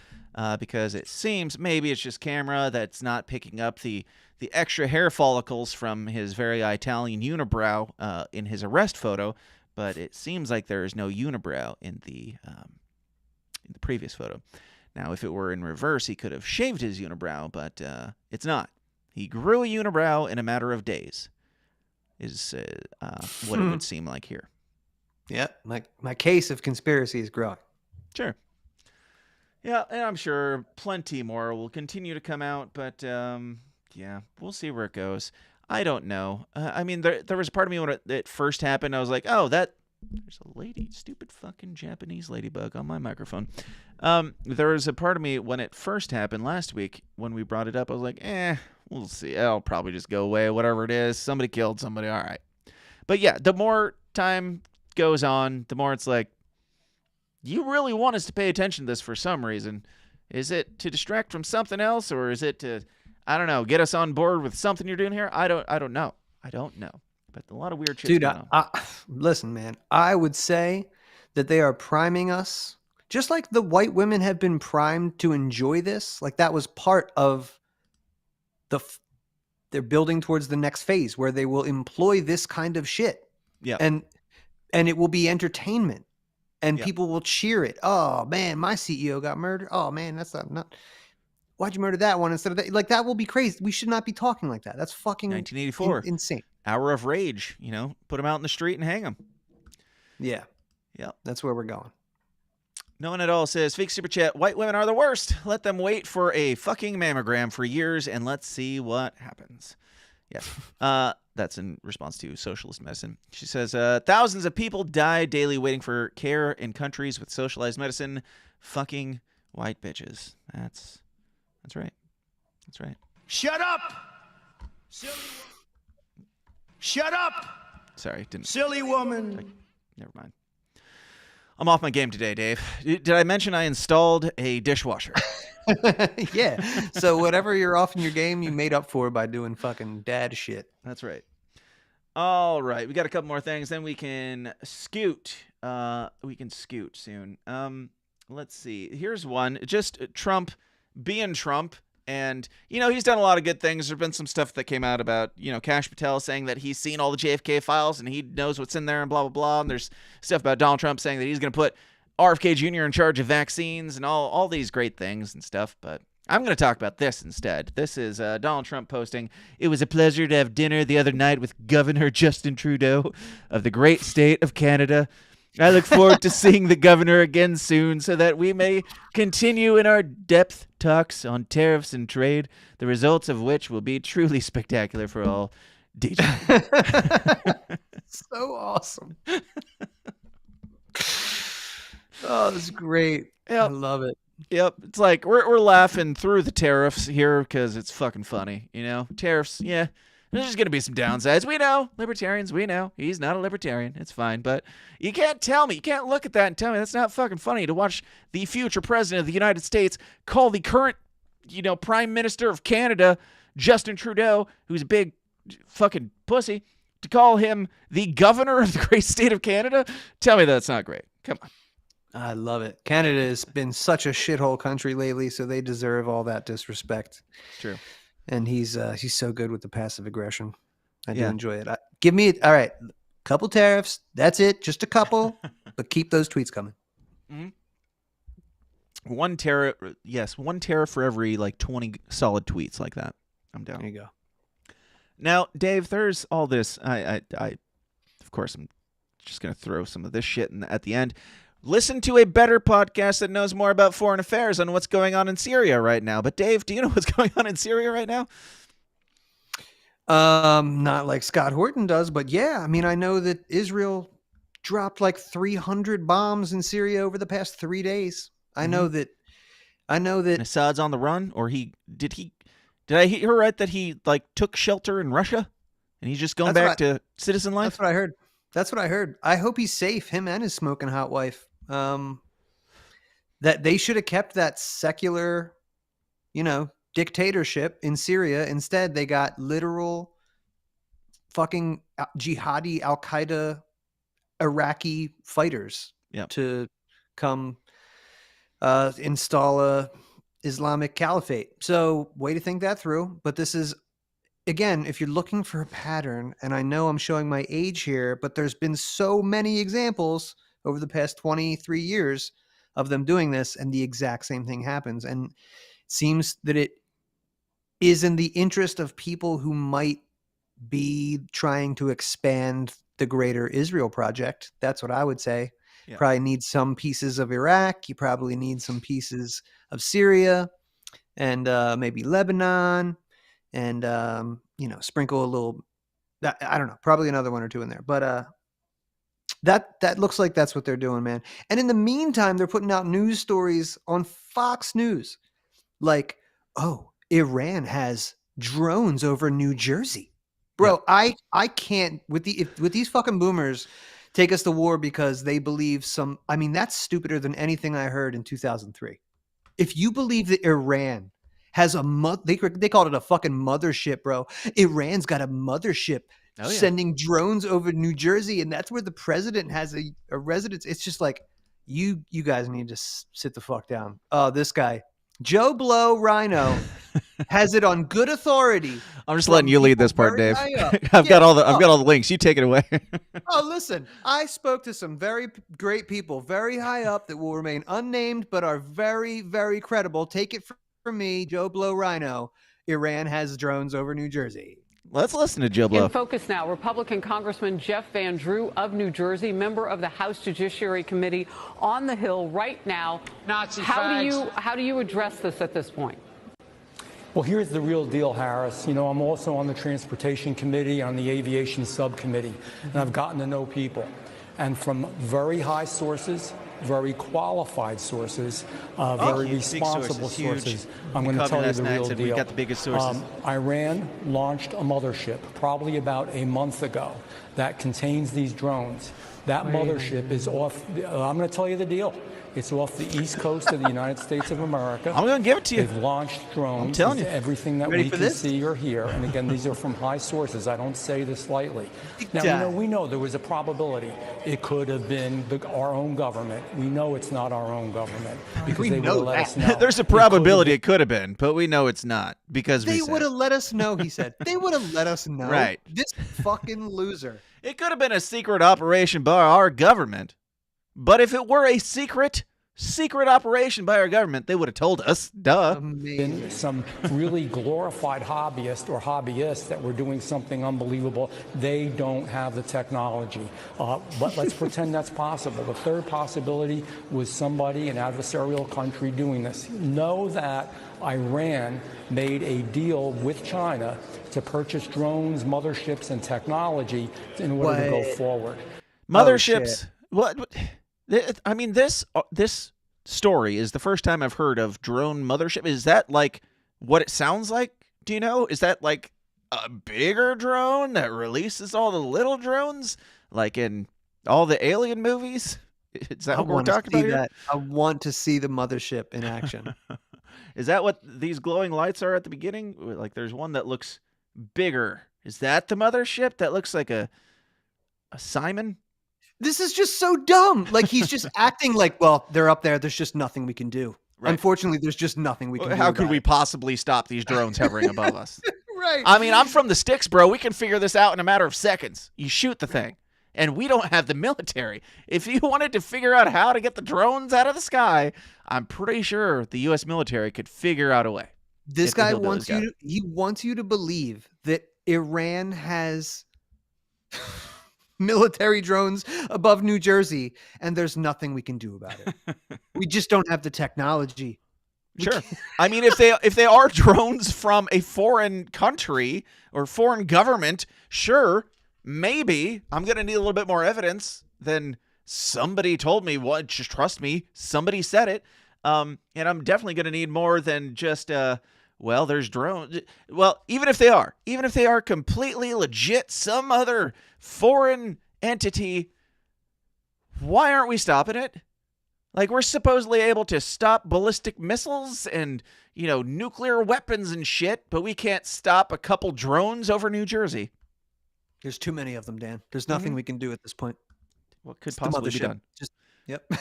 because it seems maybe it's just camera that's not picking up the extra hair follicles from his very Italian unibrow in his arrest photo. But it seems like there is no unibrow in the previous photo. Now, if it were in reverse, he could have shaved his unibrow, but it's not. He grew a unibrow in a matter of days, is what it would seem like here. Yeah, my case of conspiracy is growing. Sure. Yeah, and I'm sure plenty more will continue to come out, but yeah, we'll see where it goes. I don't know. I mean, there was a part of me when it first happened. I was like, there's a stupid fucking Japanese ladybug on my microphone. There was a part of me when it first happened last week when we brought it up. I was like, we'll see. I'll probably just go away, whatever it is. Somebody killed somebody. All right. But yeah, the more time goes on, the more it's like, you really want us to pay attention to this for some reason. Is it to distract from something else, or is it to, I don't know, get us on board with something you're doing here? I don't know. But a lot of weird shit. Dude, listen, man, I would say that they are priming us, just like the white women have been primed to enjoy this. Like, that was part of they're building towards the next phase where they will employ this kind of shit. Yeah. And it will be entertainment. And people will cheer it. Oh man, my CEO got murdered. Oh man, that's not. Why'd you murder that one instead of that? Like, that will be crazy. We should not be talking like that. That's fucking 1984. Insane. Hour of rage. Put them out in the street and hang them. Yeah. Yep. That's where we're going. No one at all says, fake super chat, white women are the worst. Let them wait for a fucking mammogram for years and let's see what happens. Yes. That's in response to socialist medicine. She says, thousands of people die daily waiting for care in countries with socialized medicine. Fucking white bitches. That's right. That's right. Shut up! Silly Shut up! Sorry, didn't. Silly woman. Never mind. I'm off my game today, Dave. Did I mention I installed a dishwasher? Yeah. So whatever you're off in your game, you made up for by doing fucking dad shit. That's right. All right. We got a couple more things. Then we can scoot. We can scoot soon. Let's see. Here's one. Just Trump being Trump. And, he's done a lot of good things. There's been some stuff that came out about, Kash Patel saying that he's seen all the JFK files and he knows what's in there and blah, blah, blah. And there's stuff about Donald Trump saying that he's going to put RFK Jr. in charge of vaccines and all these great things and stuff. But I'm going to talk about this instead. This is Donald Trump posting, "It was a pleasure to have dinner the other night with Governor Justin Trudeau of the great state of Canada. I look forward to seeing the governor again soon so that we may continue in our depth talks on tariffs and trade, the results of which will be truly spectacular for all." DJ. So awesome. Oh, that's great. Yep. I love it. Yep. It's like we're laughing through the tariffs here because it's fucking funny. Tariffs, yeah. There's just going to be some downsides. We know. Libertarians, we know. He's not a libertarian. It's fine. But you can't tell me. You can't look at that and tell me that's not fucking funny to watch the future president of the United States call the current, prime minister of Canada, Justin Trudeau, who's a big fucking pussy, to call him the governor of the great state of Canada. Tell me that's not great. Come on. I love it. Canada has been such a shithole country lately, so they deserve all that disrespect. True. And he's so good with the passive aggression. I do enjoy it. Give me all right. Couple tariffs. That's it. Just a couple, but keep those tweets coming. Mm-hmm. One tariff. Yes, one tariff for every 20 solid tweets like that. I'm down. There you go. Now, Dave, there's all this. I of course, I'm just gonna throw some of this shit at the end. Listen to a better podcast that knows more about foreign affairs on what's going on in Syria right now. But Dave, do you know what's going on in Syria right now? Not like Scott Horton does, but yeah. I mean, I know that Israel dropped 300 bombs in Syria over the past 3 days. I know that. And Assad's on the run, or did I hear right that he took shelter in Russia and he's just going back to citizen life? That's what I heard. I hope he's safe, him and his smoking hot wife. That they should have kept that secular, dictatorship in Syria. Instead, they got literal fucking jihadi Al-Qaeda Iraqi fighters to come install a Islamic caliphate. So way to think that through. But this is, again, if you're looking for a pattern, and I know I'm showing my age here, but there's been so many examples over the past 23 years of them doing this, and the exact same thing happens. And it seems that it is in the interest of people who might be trying to expand the greater Israel project. That's what I would say. Yeah. Probably need some pieces of Iraq. You probably need some pieces of Syria and maybe Lebanon. And, sprinkle a little, I don't know, probably another one or two in there. But that looks like that's what they're doing, man. And in the meantime, they're putting out news stories on Fox News. Like, Iran has drones over New Jersey. Bro, yeah. I can't, with these fucking boomers take us to war because they believe that's stupider than anything I heard in 2003. If you believe that Iran has they called it a fucking mothership, bro. Iran's got a mothership sending drones over New Jersey, and that's where the president has a residence. It's just like, you guys need to sit the fuck down. Oh, this guy, Joe Blow Rhino, has it on good authority. I'm just letting you lead this part, Dave. I've I've got all the links. You take it away. Oh, listen, I spoke to some very great people, very high up, that will remain unnamed, but are very, very credible. Take it from me, Joe Blow Rhino. Iran has drones over New Jersey. Let's listen to Joe Blow. In focus now, Republican Congressman Jeff Van Drew of New Jersey, member of the House Judiciary Committee, on the Hill right now. Nazi how do you address this at this point? Well, here's the real deal, Harris. You know, I'm also on the Transportation Committee, on the Aviation Subcommittee, and I've gotten to know people. And from very high sources, very qualified sources, very responsible sources, I'm going to tell you the real deal. We've got the biggest sources. Iran launched a mothership probably about a month ago that contains these drones. That mothership is off. I'm going to tell you the deal. It's off the east coast of the United States of America. I'm going to give it to you. They've launched drones. I'm telling you. Everything that we can see or hear. And again, these are from high sources. I don't say this lightly. Now, we know there was a probability it could have been our own government. We know it's not our own government because they would have let us know. There's a probability it could have been, but we know it's not because they would have let us know, he said. They would have let us know. Right. This fucking loser. It could have been a secret operation by our government. But if it were a secret operation by our government, they would have told us. Duh. Been some really glorified hobbyists that were doing something unbelievable. They don't have the technology. But let's pretend that's possible. The third possibility was somebody, an adversarial country, doing this. Know that Iran made a deal with China to purchase drones, motherships, and technology in order to go forward. Motherships. What? I mean, this story is the first time I've heard of drone mothership. Is that like what it sounds like? Do you know? Is that like a bigger drone that releases all the little drones, like in all the Alien movies? Is that what we're talking about here? I want to see the mothership in action. Is that what these glowing lights are at the beginning? Like there's one that looks bigger. Is that the mothership that looks like a Simon? This is just so dumb. Like he's just acting like, well, they're up there. There's just nothing we can do. Right. Unfortunately, there's just nothing we can do. How could we possibly stop these drones hovering above us? Right. I mean, I'm from the sticks, bro. We can figure this out in a matter of seconds. You shoot the thing. And we don't have the military. If you wanted to figure out how to get the drones out of the sky, I'm pretty sure the U.S. military could figure out a way. This guy wants he wants you to believe that Iran has military drones above New Jersey, and there's nothing we can do about it. We just don't have the technology. Sure. I mean, if they are drones from a foreign country or foreign government, sure, maybe I'm going to need a little bit more evidence than somebody told me. What? Just trust me. Somebody said it. And I'm definitely going to need more than just, well, there's drones. Well, even if they are completely legit, some other foreign entity, why aren't we stopping it? Like, we're supposedly able to stop ballistic missiles and, nuclear weapons and shit, but we can't stop a couple drones over New Jersey. There's too many of them, Dan. There's nothing we can do at this point. What could possibly be done? Yep.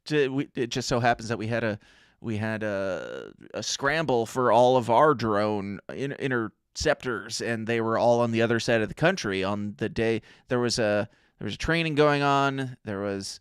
It just so happens that we had a scramble for all of our drone interceptors, and they were all on the other side of the country on the day there was a training going on. There was,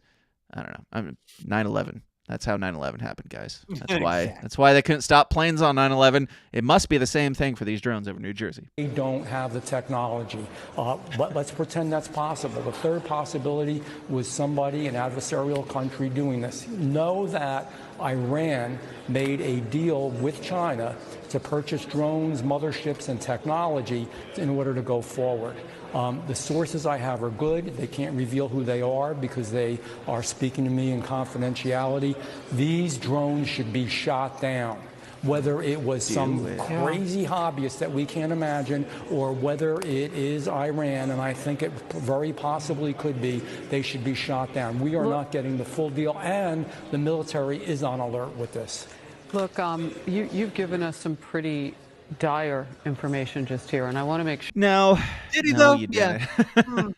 I don't know, 9/11. That's how 9/11 happened, guys. That's why they couldn't stop planes on 9/11. It must be the same thing for these drones over New Jersey. They don't have the technology, but let's pretend that's possible. The third possibility was somebody, an adversarial country, doing this. Know that Iran made a deal with China to purchase drones, motherships, and technology in order to go forward. The sources I have are good. They can't reveal who they are because they are speaking to me in confidentiality. These drones should be shot down. Whether it was some crazy hobbyist that we can't imagine, or whether it is Iran, and I think it very possibly could be, they should be shot down. We are not getting the full deal, and the military is on alert with this. Look, you've given us some pretty dire information just here, and I want to make sure. No. Did he though? You didn't.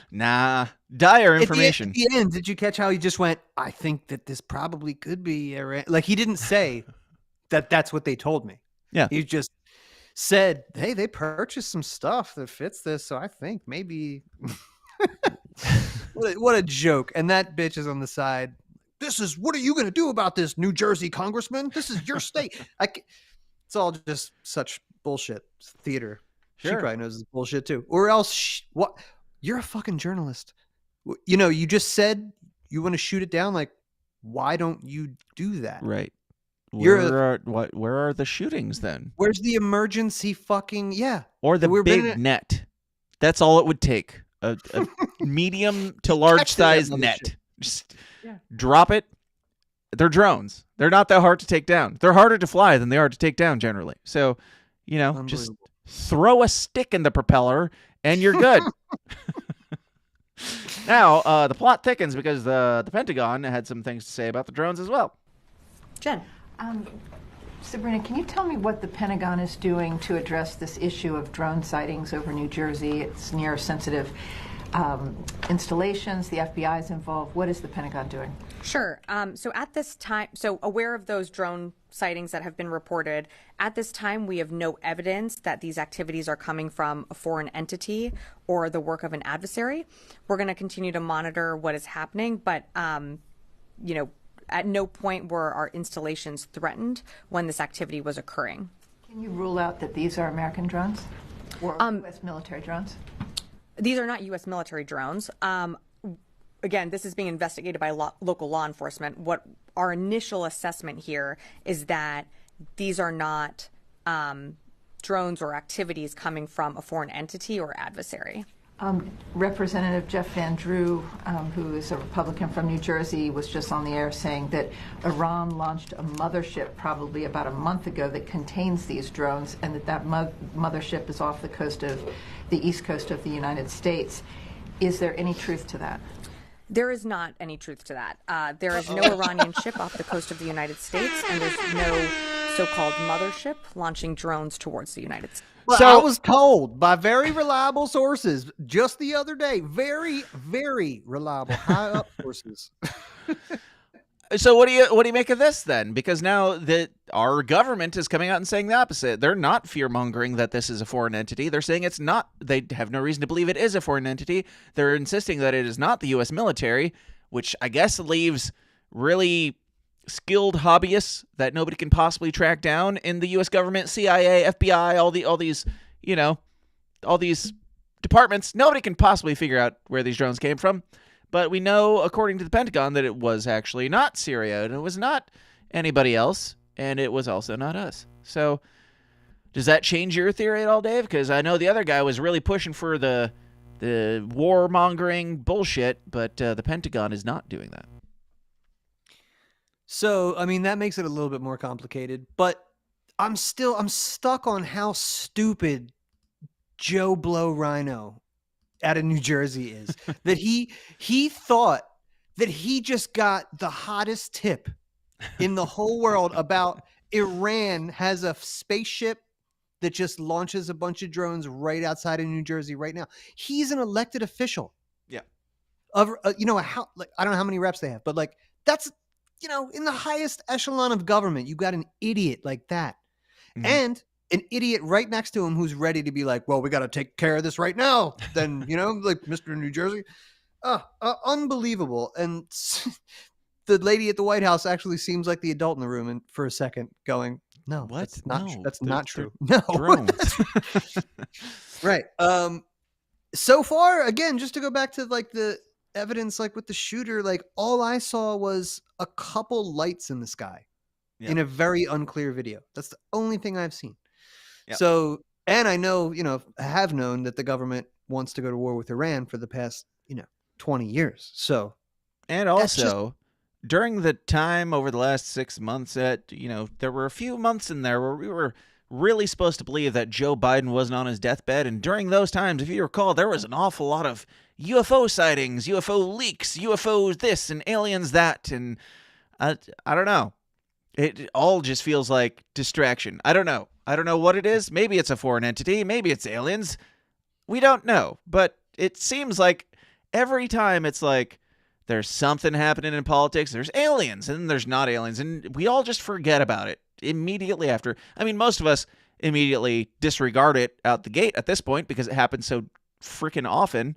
Nah. Dire information. At the end, did you catch how he just went, I think that this probably could be Iran? Like, he didn't say That's what they told me. Yeah. He just said, hey, they purchased some stuff that fits this, so I think maybe what a joke. And that bitch is on the side. What are you going to do about this, New Jersey congressman? This is your state. It's all just such bullshit theater. Sure. She probably knows it's bullshit too. Or else, what? You're a fucking journalist. You know, you just said you want to shoot it down. Like, why don't you do that? Right. Where are the shootings then? Where's the emergency fucking Or the big net? That's all it would take. A medium to large size net. Just drop it. They're drones. They're not that hard to take down. They're harder to fly than they are to take down generally. So, you know, just throw a stick in the propeller and you're good. Now, the plot thickens because the Pentagon had some things to say about the drones as well. Jen. Sabrina, can you tell me what the Pentagon is doing to address this issue of drone sightings over New Jersey? It's near sensitive installations. The FBI is involved. What is the Pentagon doing? Sure. So at this time, aware of those drone sightings that have been reported, at this time we have no evidence that these activities are coming from a foreign entity or the work of an adversary. We're going to continue to monitor what is happening, but you know, at no point were our installations threatened when this activity was occurring. Can you rule out that these are American drones or U.S. military drones? These are not U.S. military drones. Again, this is being investigated by local law enforcement. What our initial assessment here is that these are not drones or activities coming from a foreign entity or adversary. Representative Jeff Van Drew, who is a Republican from New Jersey, was just on the air saying that Iran launched a mothership probably about a month ago that contains these drones, and that mothership is off the coast of the east coast of the United States. Is there any truth to that? There is not any truth to that. There is no Iranian ship off the coast of the United States, and there's no so-called mothership launching drones towards the United States. Well, so, I was told by very reliable sources just the other day, very, very reliable, high up sources. So what do you make of this then? Because now that our government is coming out and saying the opposite. They're not fear-mongering that this is a foreign entity. They're saying it's not. They have no reason to believe it is a foreign entity. They're insisting that it is not the U.S. military, which I guess leaves really skilled hobbyists that nobody can possibly track down in the U.S. government, CIA, FBI, all these departments. Nobody can possibly figure out where these drones came from. But we know, according to the Pentagon, that it was actually not Syria, and it was not anybody else, and it was also not us. So does that change your theory at all, Dave? Because I know the other guy was really pushing for the warmongering bullshit, but the Pentagon is not doing that. So, I mean, that makes it a little bit more complicated, but I'm stuck on how stupid Joe Blow Rhino out of New Jersey is. That he thought that he just got the hottest tip in the whole world about Iran has a spaceship that just launches a bunch of drones right outside of New Jersey right now. He's an elected official. Yeah. Of I don't know how many reps they have, but like that's in the highest echelon of government, you got an idiot like that. Mm-hmm. And an idiot right next to him who's ready to be like, well, we got to take care of this right now. Then, like Mr. New Jersey. Unbelievable. And the lady at the White House actually seems like the adult in the room and for a second going, no, what? That's not true. No. Drones. Right. So far, again, just to go back to like the evidence, like with the shooter, like all I saw was a couple lights in the sky in a very unclear video. That's the only thing I've seen. Yep. So, and I know, I have known that the government wants to go to war with Iran for the past, 20 years. So, and also during the time over the last 6 months that, there were a few months in there where we were really supposed to believe that Joe Biden wasn't on his deathbed. And during those times, if you recall, there was an awful lot of UFO sightings, UFO leaks, UFOs this and aliens that. And I don't know. It all just feels like distraction. I don't know. I don't know what it is. Maybe it's a foreign entity. Maybe it's aliens. We don't know. But it seems like every time it's like there's something happening in politics, there's aliens and there's not aliens. And we all just forget about it. immediately after. I mean, most of us immediately disregard it out the gate at this point because it happens so freaking often.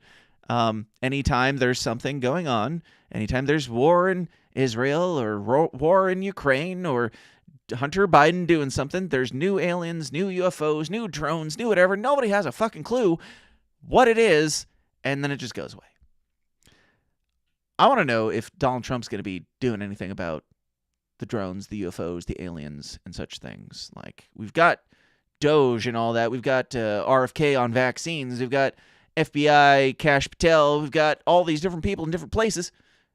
Anytime there's something going on, anytime there's war in Israel or war in Ukraine or Hunter Biden doing something, there's new aliens, new UFOs, new drones, new whatever. Nobody has a fucking clue what it is, and then it just goes away. I want to know if Donald Trump's going to be doing anything about the drones, the UFOs, the aliens, and such things. Like, we've got Doge and all that. We've got RFK on vaccines. We've got FBI, Kash Patel. We've got all these different people in different places.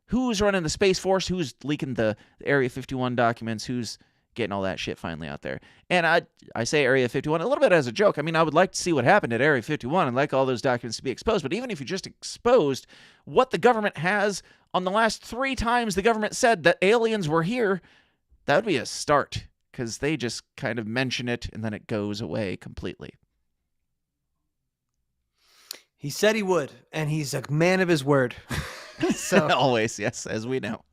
Who's running the Space Force? Who's leaking the Area 51 documents? Who's getting all that shit finally out there? And I say Area 51 a little bit as a joke. I mean, I would like to see what happened at Area 51 and like all those documents to be exposed. But even if you just exposed what the government has on the last 3 times the government said that aliens were here, that would be a start, because they just kind of mention it and then it goes away completely. He said he would, and he's a man of his word. So always, yes, as we know.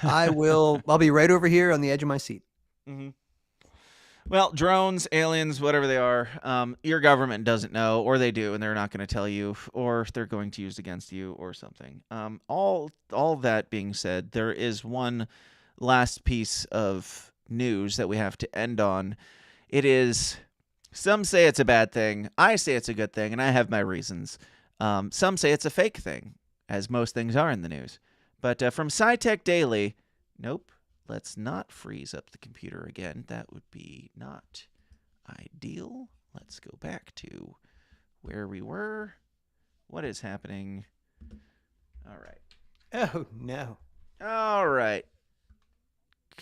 I'll be right over here on the edge of my seat. Mm-hmm. Well, drones, aliens, whatever they are, your government doesn't know, or they do, and they're not going to tell you, or they're going to use it against you, or something. All that being said, there is one last piece of news that we have to end on. It is, some say it's a bad thing, I say it's a good thing, and I have my reasons. Some say it's a fake thing, as most things are in the news. But from SciTech Daily, nope, let's not freeze up the computer again. That would be not ideal. Let's go back to where we were. What is happening? All right. Oh, no. All right.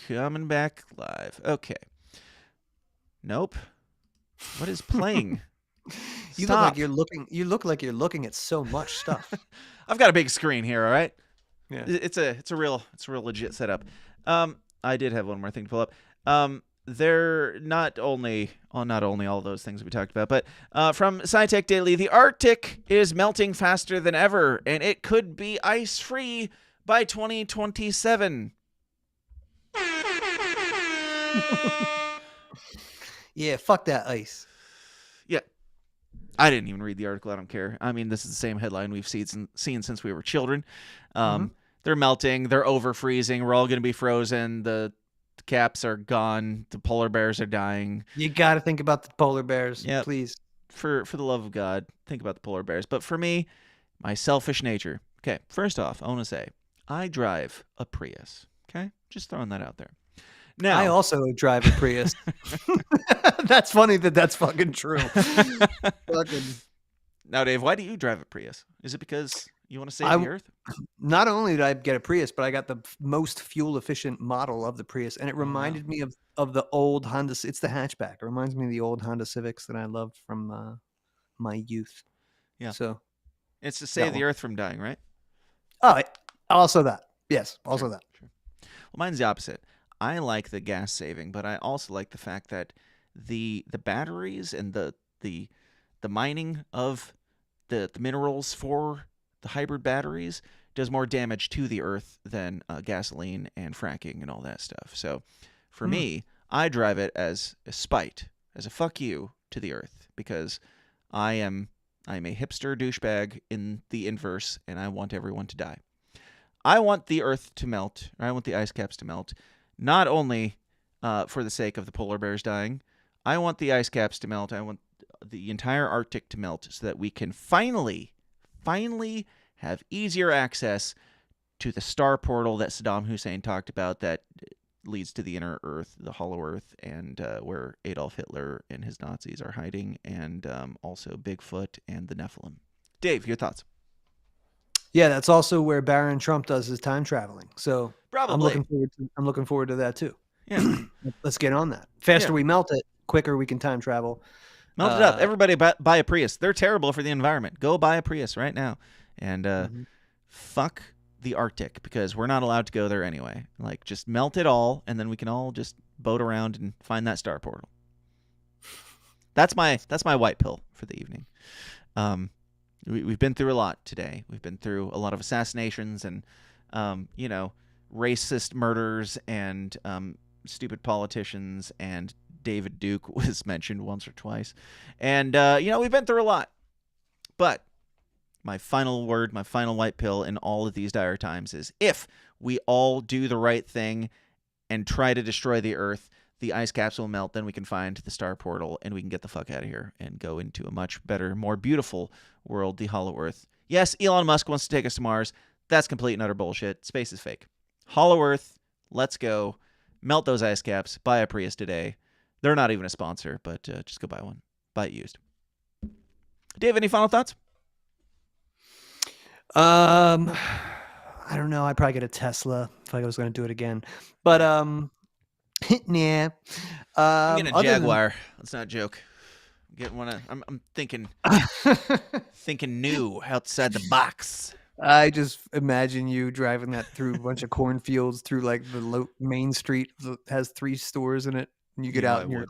Coming back live. Okay. Nope. What is playing? You look like you're looking at so much stuff. I've got a big screen here, all right? Yeah. It's a real legit setup. I did have one more thing to pull up. They're not only all those things we talked about, but from SciTech Daily, the Arctic is melting faster than ever, and it could be ice-free by 2027. Yeah, fuck that ice. Yeah. I didn't even read the article. I don't care. I mean, this is the same headline we've seen since we were children. They're melting. They're over freezing. We're all going to be frozen. The caps are gone. The polar bears are dying. You got to think about the polar bears, please. For the love of God, think about the polar bears. But for me, my selfish nature. Okay, first off, I want to say, I drive a Prius. Okay? Just throwing that out there. Now, I also drive a Prius. That's funny that's fucking true. Now, Dave, why do you drive a Prius? Is it because you want to save the earth? Not only did I get a Prius, but I got the most fuel-efficient model of the Prius, and it reminded me of the old Honda. It's the hatchback. It reminds me of the old Honda Civics that I loved from my youth. Yeah. So it's to save the earth from dying, right? Oh, also that. Yes, also that. Sure. Well, mine's the opposite. I like the gas saving, but I also like the fact that the batteries and the mining of the minerals for the hybrid batteries does more damage to the earth than gasoline and fracking and all that stuff. So for me, I drive it as a spite, as a fuck you to the earth, because I'm a hipster douchebag in the inverse, and I want everyone to die. I want the earth to melt, or I want the ice caps to melt, not only for the sake of the polar bears dying. I want the ice caps to melt. I want the entire Arctic to melt so that we can finally have easier access to the star portal that Saddam Hussein talked about that leads to the inner earth, the hollow earth, and where Adolf Hitler and his Nazis are hiding, and also Bigfoot and the Nephilim. Dave, your thoughts? Yeah, that's also where Baron Trump does his time traveling. So probably I'm looking forward to that too. Yeah. Let's get on that. Faster we melt it, quicker we can time travel. Melt it up. Everybody buy a Prius. They're terrible for the environment. Go buy a Prius right now. And fuck the Arctic, because we're not allowed to go there anyway. Like, just melt it all, and then we can all just boat around and find that star portal. That's my white pill for the evening. We've been through a lot today. We've been through a lot of assassinations and racist murders and stupid politicians, and David Duke was mentioned once or twice. And, we've been through a lot. But my final word, my final white pill in all of these dire times is if we all do the right thing and try to destroy the Earth, the ice caps will melt, then we can find the star portal, and we can get the fuck out of here and go into a much better, more beautiful world, the Hollow Earth. Yes, Elon Musk wants to take us to Mars. That's complete and utter bullshit. Space is fake. Hollow Earth, let's go. Melt those ice caps. Buy a Prius today. They're not even a sponsor, but just go buy one. Buy it used. Dave, any final thoughts? I don't know. I'd probably get a Tesla if I was going to do it again. But, yeah. I'm getting a Jaguar. Let's not joke. Getting one. I'm thinking, thinking new, outside the box. I just imagine you driving that through a bunch of cornfields, through like the main street that has 3 stores in it, and you get out in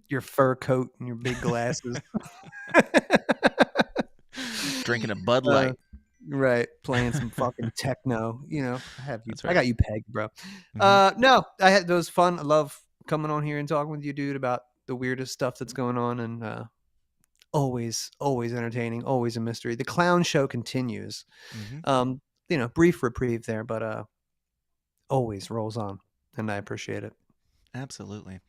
your fur coat and your big glasses, drinking a Bud Light. Right, playing some fucking techno. I have you. Right. I got you pegged, bro. No, I had those fun. I love coming on here and talking with you, dude, about the weirdest stuff that's going on, and always entertaining, always a mystery. The clown show continues. Brief reprieve there, but always rolls on, and I appreciate it. Absolutely.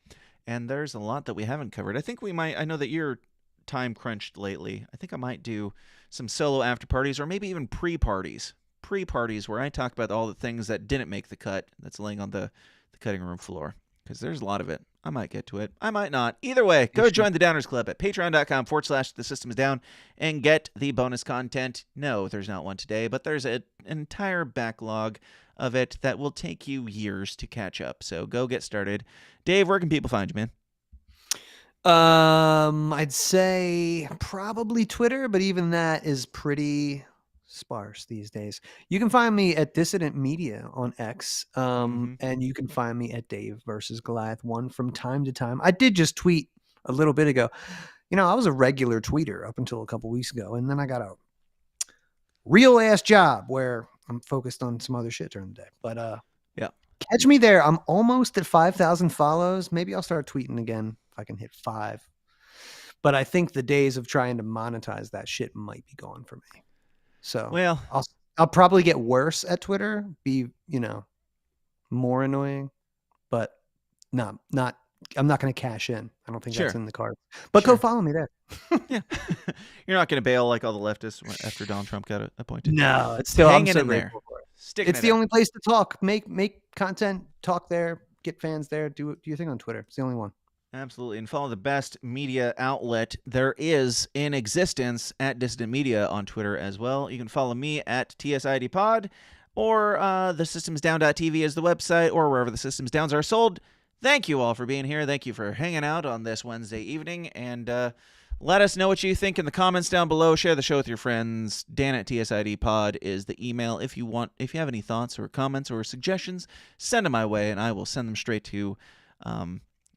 And there's a lot that we haven't covered. I think we might. I know that you're time crunched lately. I think I might do some solo after parties, or maybe even pre-parties where I talk about all the things that didn't make the cut that's laying on the cutting room floor, because there's a lot of it. I might get to it. I might not. Either way, go join the Downers Club at patreon.com/thesystemsdown and get the bonus content. No, there's not one today, but there's an entire backlog of it that will take you years to catch up. So go get started. Dave, where can people find you, man? I'd say probably Twitter, but even that is pretty sparse these days. You can find me at Dissident Media on X, and you can find me at Dave versus Goliath 1 from time to time. I did just tweet a little bit ago. I was a regular tweeter up until a couple weeks ago, and then I got a real ass job where I'm focused on some other shit during the day. But yeah, catch me there. I'm almost at 5,000 follows. Maybe I'll start tweeting again if I can hit 5. But I think the days of trying to monetize that shit might be gone for me. So well, I'll probably get worse at Twitter, be more annoying, but I'm not going to cash in. I don't think that's in the cards. But go follow me there. Yeah, you're not going to bail like all the leftists after Donald Trump got appointed. No, it's still hanging in there. It's the only place to talk. Make content. Talk there. Get fans there. Do your thing on Twitter. It's the only one. Absolutely. And follow the best media outlet there is in existence at Dissident Media on Twitter as well. You can follow me at TSIDpod, or thesystemsdown.tv is the website, or wherever the Systems Downs are sold. Thank you all for being here. Thank you for hanging out on this Wednesday evening. And let us know what you think in the comments down below. Share the show with your friends. Dan at TSIDpod is the email. If you have any thoughts or comments or suggestions, send them my way, and I will send them straight to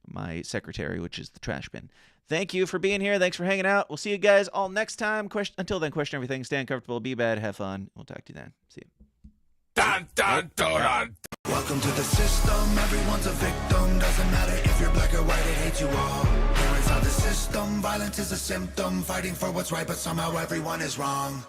my secretary, which is the trash bin. Thank you for being here. Thanks for hanging out. We'll see you guys all next time. Until then, question everything. Stay uncomfortable. Be bad. Have fun. We'll talk to you then. See you. Dun, dun, dun, dun. Welcome to the system. Everyone's a victim. Doesn't matter if you're black or white. It hates you all. Here is how the system. Violence is a symptom. Fighting for what's right, but somehow everyone is wrong.